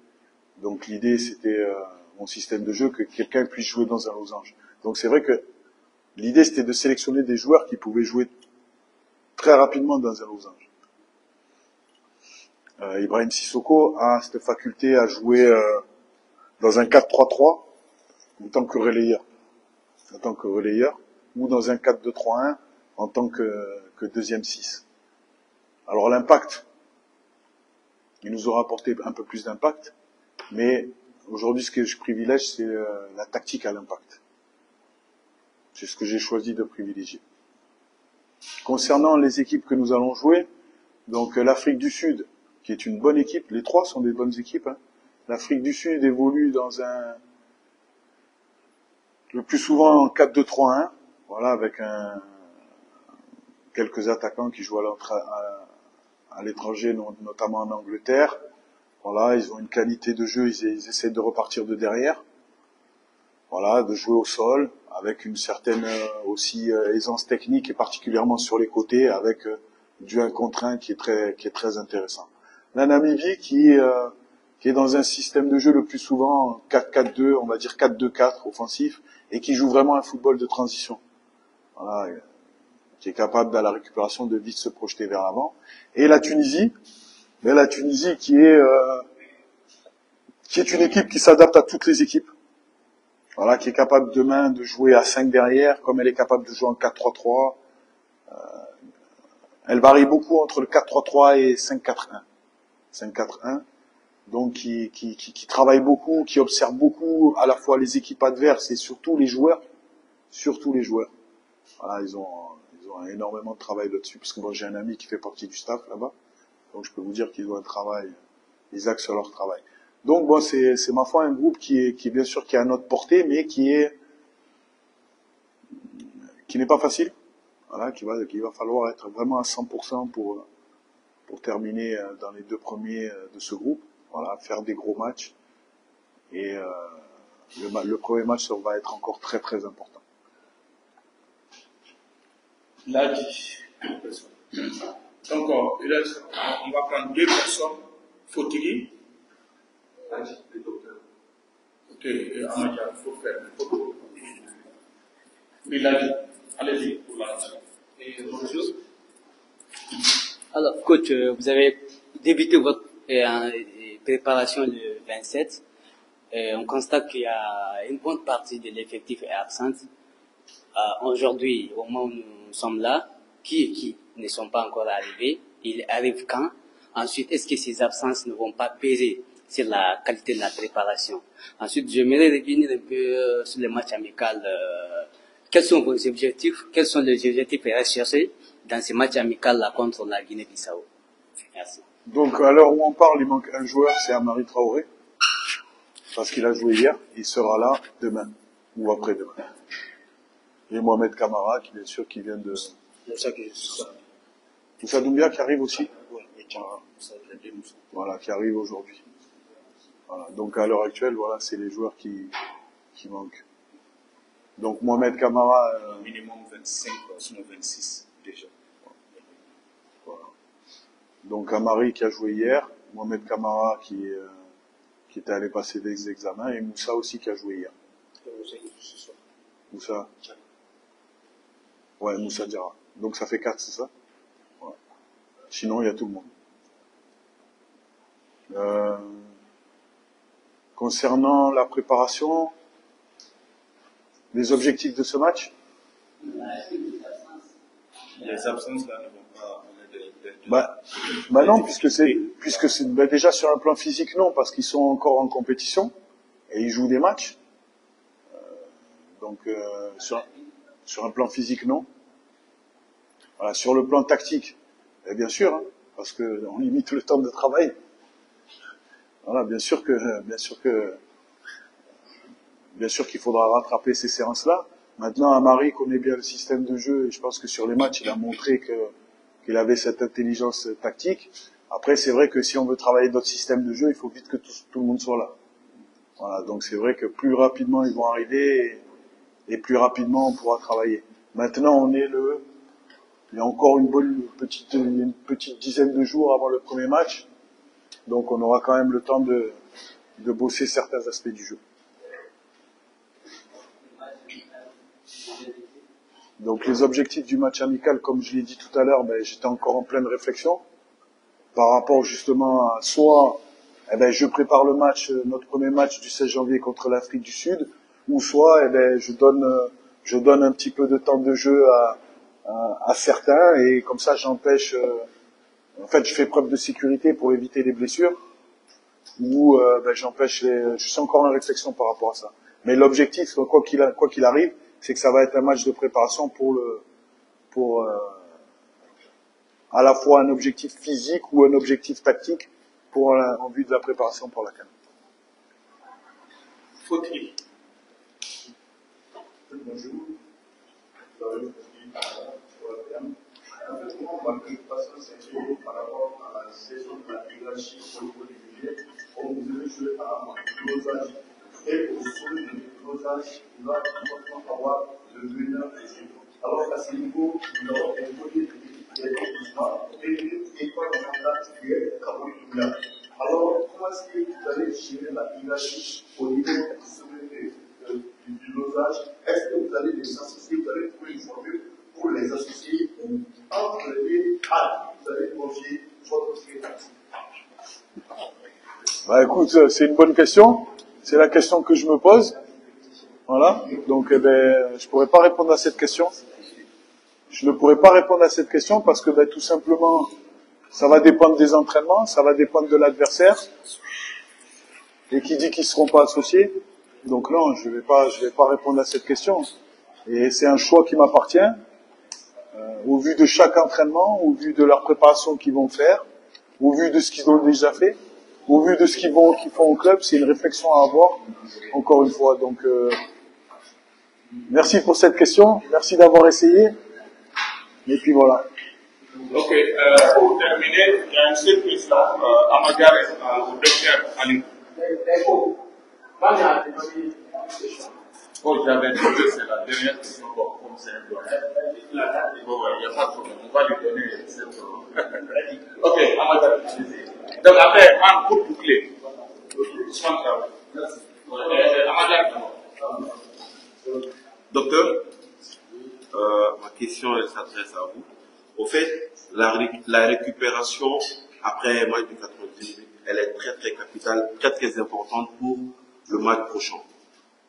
Donc l'idée, c'était mon système de jeu, que quelqu'un puisse jouer dans un losange. Donc c'est vrai que l'idée, c'était de sélectionner des joueurs qui pouvaient jouer très rapidement dans un losange. Ibrahim Sissoko a cette faculté à jouer dans un 4-3-3 en tant que relayeur. Ou dans un 4-2-3-1 en tant que deuxième 6. Alors l'impact, il nous aura apporté un peu plus d'impact. Mais aujourd'hui, ce que je privilège, c'est la tactique à l'impact. C'est ce que j'ai choisi de privilégier. Concernant les équipes que nous allons jouer, donc l'Afrique du Sud, qui est une bonne équipe, les trois sont des bonnes équipes. Hein. L'Afrique du Sud évolue le plus souvent en 4-2-3-1, voilà, avec quelques attaquants qui jouent à l'étranger, notamment en Angleterre. Voilà, ils ont une qualité de jeu, ils essaient de repartir de derrière. Voilà, de jouer au sol, avec une certaine aussi aisance technique et particulièrement sur les côtés, avec du 1 contre 1 qui est très intéressant. La Namibie qui est dans un système de jeu le plus souvent 4-4-2, on va dire 4-2-4 offensif, et qui joue vraiment un football de transition. Voilà, qui est capable dans la récupération de vite se projeter vers l'avant. Et la Tunisie, qui est une équipe qui s'adapte à toutes les équipes. Voilà, qui est capable demain de jouer à 5 derrière, comme elle est capable de jouer en 4-3-3. Elle varie beaucoup entre le 4-3-3 et 5-4-1. 5-4-1. Donc, qui travaille beaucoup, qui observe beaucoup, à la fois les équipes adverses et surtout les joueurs. Voilà, ils ont énormément de travail là-dessus, parce que moi, j'ai un ami qui fait partie du staff là-bas. Donc, je peux vous dire qu'ils ont un travail, ils axent sur leur travail. Donc, bon, c'est ma foi un groupe qui est bien sûr qui est à notre portée, mais qui n'est pas facile. Voilà, qu'il va falloir être vraiment à 100% pour terminer dans les 2 premiers de ce groupe. Voilà, faire des gros matchs. Et le premier match va être encore très très important. L'a dit. Donc, on va prendre 2 personnes. Faut-il ok, Amadia, il faut faire une photo. Il a dit. Allez-y pour la bonjour. Alors, coach, vous avez débuté votre préparation le 27. On constate qu'il y a une bonne partie de l'effectif est absente. Aujourd'hui, au moment où nous sommes là, qui ne sont pas encore arrivés. Ils arrivent quand? Ensuite, est-ce que ces absences ne vont pas peser sur la qualité de la préparation? Ensuite, j'aimerais revenir un peu sur les matchs amicaux. Quels sont vos objectifs? Quels sont les objectifs recherchés dans ces matchs amicaux contre la Guinée-Bissau? Merci. Donc, à l'heure où on parle, il manque un joueur, c'est Amari Traoré. Parce qu'il a joué hier, il sera là demain. Ou après-demain. Et Mohamed Kamara, qui bien sûr, qui vient de... Moussa Doumbia qui arrive aussi. Voilà, qui arrive aujourd'hui. Voilà. Donc, à l'heure actuelle, voilà, c'est les joueurs qui manquent. Donc, Mohamed Kamara... minimum 25, sinon 26, déjà. Voilà. Donc, Amari qui a joué hier, Mohamed Kamara qui était allé passer des examens, et Moussa aussi qui a joué hier. Moussa. Ouais, Moussa Diarra. Donc ça fait 4, c'est ça? Ouais. Sinon, il y a tout le monde. Concernant la préparation, les objectifs de ce match? Les absences là ne vont pas... Bah non, puisque c'est déjà sur un plan physique, non, parce qu'ils sont encore en compétition et ils jouent des matchs. Donc sur un plan physique, non. Voilà, sur le plan tactique, et bien sûr, hein, parce que on limite le temps de travail. Voilà, bien sûr qu'il faudra rattraper ces séances-là. Maintenant, Amari connaît bien le système de jeu et je pense que sur les matchs, il a montré qu'il avait cette intelligence tactique. Après, c'est vrai que si on veut travailler d'autres systèmes de jeu, il faut vite que tout le monde soit là. Voilà, donc c'est vrai que plus rapidement ils vont arriver et plus rapidement on pourra travailler. Maintenant, il y a encore une petite dizaine de jours avant le premier match, donc on aura quand même le temps de bosser certains aspects du jeu. Donc les objectifs du match amical, comme je l'ai dit tout à l'heure, j'étais encore en pleine réflexion par rapport justement à soit je prépare le match, notre premier match du 16 janvier contre l'Afrique du Sud, ou soit je donne un petit peu de temps de jeu à certains et comme ça j'empêche, en fait je fais preuve de sécurité pour éviter les blessures, ou j'empêche je suis encore en réflexion par rapport à ça. Mais l'objectif, quoi qu'il arrive, c'est que ça va être un match de préparation pour à la fois un objectif physique ou un objectif tactique en vue de la préparation pour la CAN. Faut-il? Bonjour. En fait, comment ma préoccupation s'inquiète par rapport à la saison de la hiérarchie au niveau du budget, on vous avez joué à dosage. Et au sommet de dosage, il va avoir le meneur des équipes. Alors à ce niveau, nous avons imposé des recrutements et quoi de mandat qui est Kaboul. Alors, comment est-ce que vous allez gérer la hiérarchie au niveau du sommet du dosage? Est-ce que vous allez les associer, vous allez trouver une formule pour les associer entre les deux, vous allez confier votre secrétaire? Écoute, c'est une bonne question. C'est la question que je me pose. Voilà. Donc, je pourrais pas répondre à cette question. Je ne pourrais pas répondre à cette question parce que, tout simplement, ça va dépendre des entraînements, ça va dépendre de l'adversaire. Et qui dit qu'ils seront pas associés. Donc non, je vais pas répondre à cette question. Et c'est un choix qui m'appartient. Au vu de chaque entraînement, au vu de leur préparation qu'ils vont faire, au vu de ce qu'ils ont déjà fait, au vu de ce qu'ils font au club, c'est une réflexion à avoir, encore une fois. Donc, merci pour cette question, merci d'avoir essayé, et puis voilà. Ok, pour terminer, il y a une seule question à Magaré, au docteur Ali. Oh, j'avais dit que c'est la dernière question, comme c'est un doigt. Il n'y a pas de problème, on va lui donner cette... Ok, Amadou, donc après, un coup de clé. Docteur, ma question s'adresse à vous. Au fait, la récupération après un match de 90 minutes, elle est très très capitale, très très importante pour le match prochain.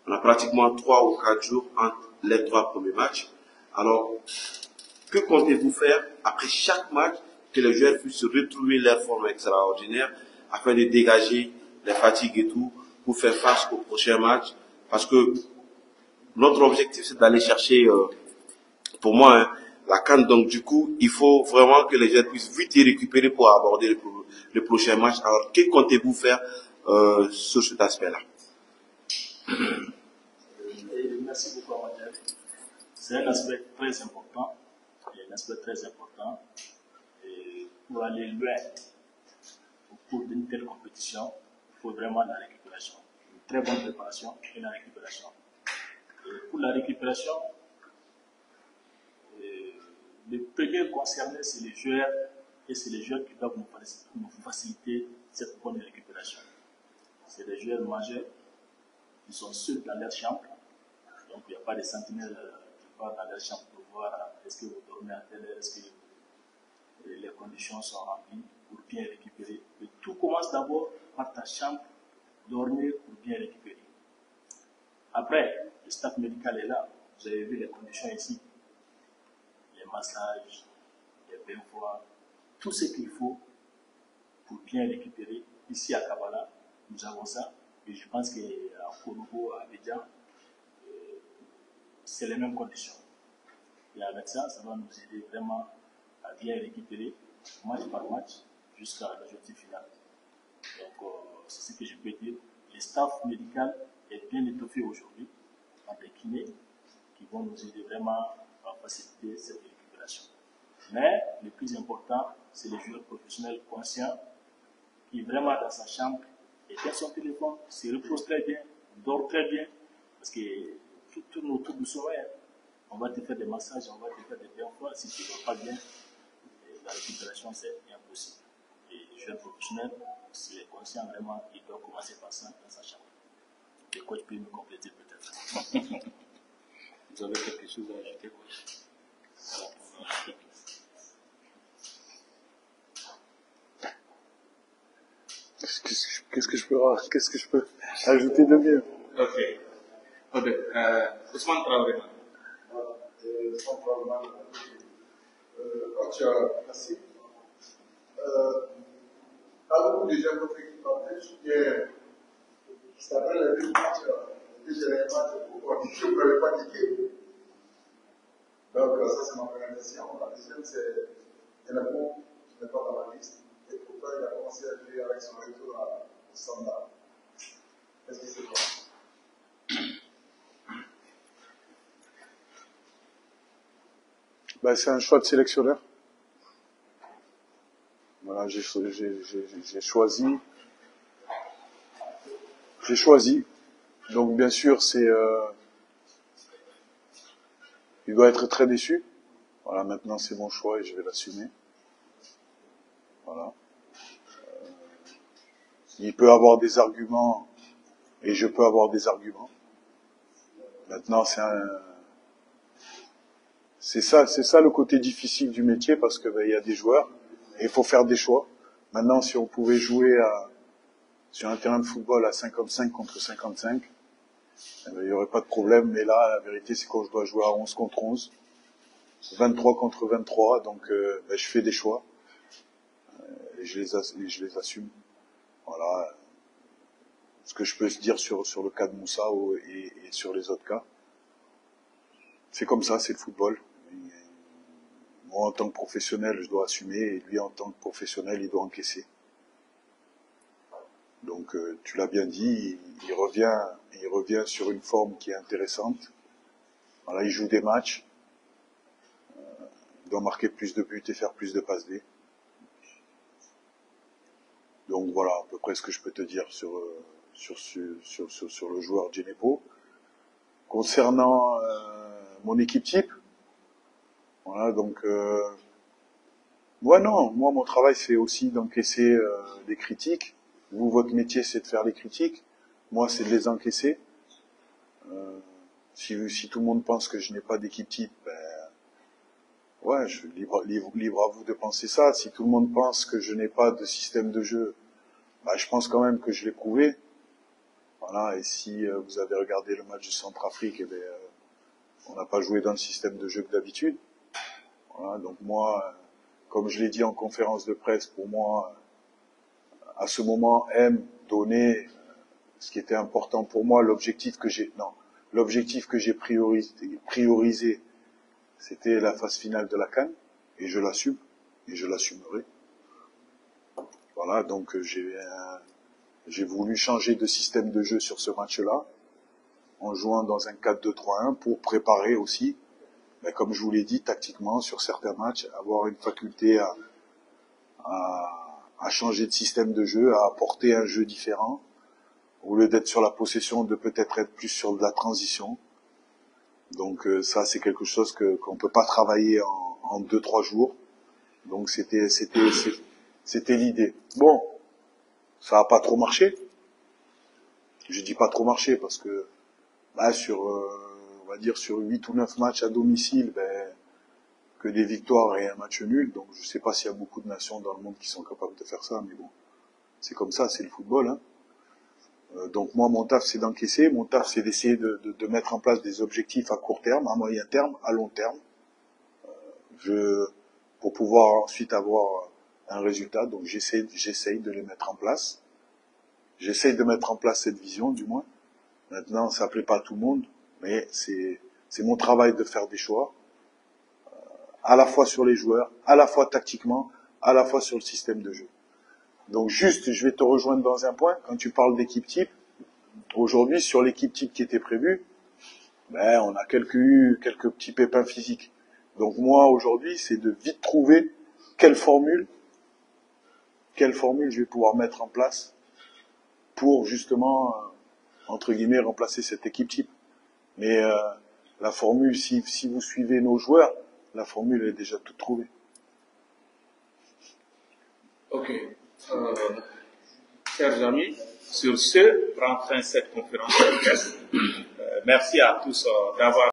On a pratiquement 3 ou 4 jours entre les 3 premiers matchs. Alors, Que comptez-vous faire après chaque match que les joueurs puissent retrouver leur forme extraordinaire afin de dégager les fatigues et tout pour faire face au prochain match? Parce que notre objectif, c'est d'aller chercher, pour moi, hein, la CAN. Donc, du coup, il faut vraiment que les joueurs puissent vite y récupérer pour aborder le prochain match. Alors, que comptez-vous faire sur cet aspect-là? Merci beaucoup, Amadou. C'est un aspect très important. Un aspect très important. Et pour aller loin au cours d'une telle compétition, il faut vraiment la récupération. Une très bonne préparation et la récupération. Et pour la récupération, les premiers concernés, c'est les joueurs, et c'est les joueurs qui doivent nous faciliter cette bonne récupération. C'est les joueurs majeurs qui sont seuls dans leur chambre, donc il n'y a pas de sentinelles qui partent dans leur chambre pour voir est-ce que vous dormez à telle heure, est-ce que les conditions sont remplies pour bien récupérer. Mais tout commence d'abord par ta chambre, dormir pour bien récupérer. Après, le staff médical est là, vous avez vu les conditions ici. Les massages, les bains froids, tout ce qu'il faut pour bien récupérer. Ici à Kabbalah, nous avons ça. Et je pense qu'à Kouroukou, à Abidjan, c'est les mêmes conditions. Et avec ça, ça va nous aider vraiment à bien récupérer, match par match, jusqu'à l'objectif final. Donc, c'est ce que je peux dire. Le staff médical est bien étoffé aujourd'hui par des kinés qui vont nous aider vraiment à faciliter cette récupération. Mais le plus important, c'est les joueurs professionnels conscients qui vraiment dans sa chambre éteint son téléphone, se repose très bien, dort très bien, parce que tout tourne autour du sommeil. On va te faire des massages, on va te faire des bains froids. Si tu ne dors pas bien, la récupération c'est impossible. Et les joueurs professionnels, s'il est conscient vraiment, il doit commencer par ça dans sa chambre. Le coach peut me compléter peut-être. Vous avez quelque chose à ajouter, coach? Qu'est-ce que je peux ajouter de mieux? Ok. Ousmane Traoré. Coach, merci. Avez-vous déjà votre équipe en tête ou bien c'est après les deux matchs, les deux derniers matchs, vous n'avez pas tiqué? Donc, ça, c'est ma première question. La deuxième, c'est Elamo, qui n'est pas dans la liste, et pourtant, il a commencé à jouer avec son retour au standard. Qu'est-ce que c'est quoi? Ben, c'est un choix de sélectionneur. Voilà, j'ai choisi. Donc, bien sûr, il doit être très déçu. Voilà, maintenant, c'est mon choix et je vais l'assumer. Voilà. Il peut avoir des arguments et je peux avoir des arguments. Maintenant, c'est ça le côté difficile du métier parce que il y a des joueurs et il faut faire des choix. Maintenant, si on pouvait jouer sur un terrain de football à 55 contre 55, il n'y aurait pas de problème. Mais là, la vérité, c'est quand je dois jouer à 11 contre 11, 23 contre 23, donc je fais des choix et je les assume. Voilà ce que je peux se dire sur le cas de Moussa et sur les autres cas. C'est comme ça, c'est le football. Moi, en tant que professionnel, je dois assumer, et lui, en tant que professionnel, il doit encaisser. Donc, tu l'as bien dit, il revient sur une forme qui est intéressante. Voilà, il joue des matchs. Il doit marquer plus de buts et faire plus de passes D. Donc, voilà à peu près ce que je peux te dire sur le joueur Djenepo. Concernant mon équipe type, voilà, donc moi mon travail c'est aussi d'encaisser des critiques. Vous, votre métier c'est de faire les critiques. Moi c'est de les encaisser. Si tout le monde pense que je n'ai pas d'équipe type, libre à vous de penser ça. Si tout le monde pense que je n'ai pas de système de jeu, je pense quand même que je l'ai prouvé. Voilà, et si vous avez regardé le match du Centrafrique, on n'a pas joué dans le système de jeu que d'habitude. Voilà, donc moi, comme je l'ai dit en conférence de presse, pour moi, à ce moment, donner ce qui était important pour moi, l'objectif que j'ai priorisé, c'était la phase finale de la CAN, et je l'assume, et je l'assumerai. Voilà, donc j'ai voulu changer de système de jeu sur ce match-là, en jouant dans un 4-2-3-1 pour préparer aussi, mais comme je vous l'ai dit, tactiquement, sur certains matchs, avoir une faculté à changer de système de jeu, à apporter un jeu différent, au lieu d'être sur la possession, de peut-être être plus sur de la transition. Donc ça, c'est quelque chose qu'on peut pas travailler en 2-3 jours. Donc c'était l'idée. Bon, ça a pas trop marché. Je dis pas trop marché parce que on va dire sur 8 ou 9 matchs à domicile, que des victoires et un match nul. Donc je sais pas s'il y a beaucoup de nations dans le monde qui sont capables de faire ça, mais bon, c'est comme ça, c'est le football, hein. Donc moi, mon taf, c'est d'encaisser. Mon taf, c'est d'essayer de mettre en place des objectifs à court terme, à moyen terme, à long terme, pour pouvoir ensuite avoir un résultat. Donc j'essaye de les mettre en place. J'essaye de mettre en place cette vision, du moins. Maintenant, ça plaît pas à tout le monde, mais c'est mon travail de faire des choix, à la fois sur les joueurs, à la fois tactiquement, à la fois sur le système de jeu. Donc juste, je vais te rejoindre dans un point, quand tu parles d'équipe type, aujourd'hui, sur l'équipe type qui était prévue, on a quelques petits pépins physiques. Donc moi, aujourd'hui, c'est de vite trouver quelle formule je vais pouvoir mettre en place pour justement, entre guillemets, remplacer cette équipe type. Mais la formule, si vous suivez nos joueurs, la formule est déjà toute trouvée. Ok. Chers amis, sur ce, prend fin cette conférence de presse. Merci à tous d'avoir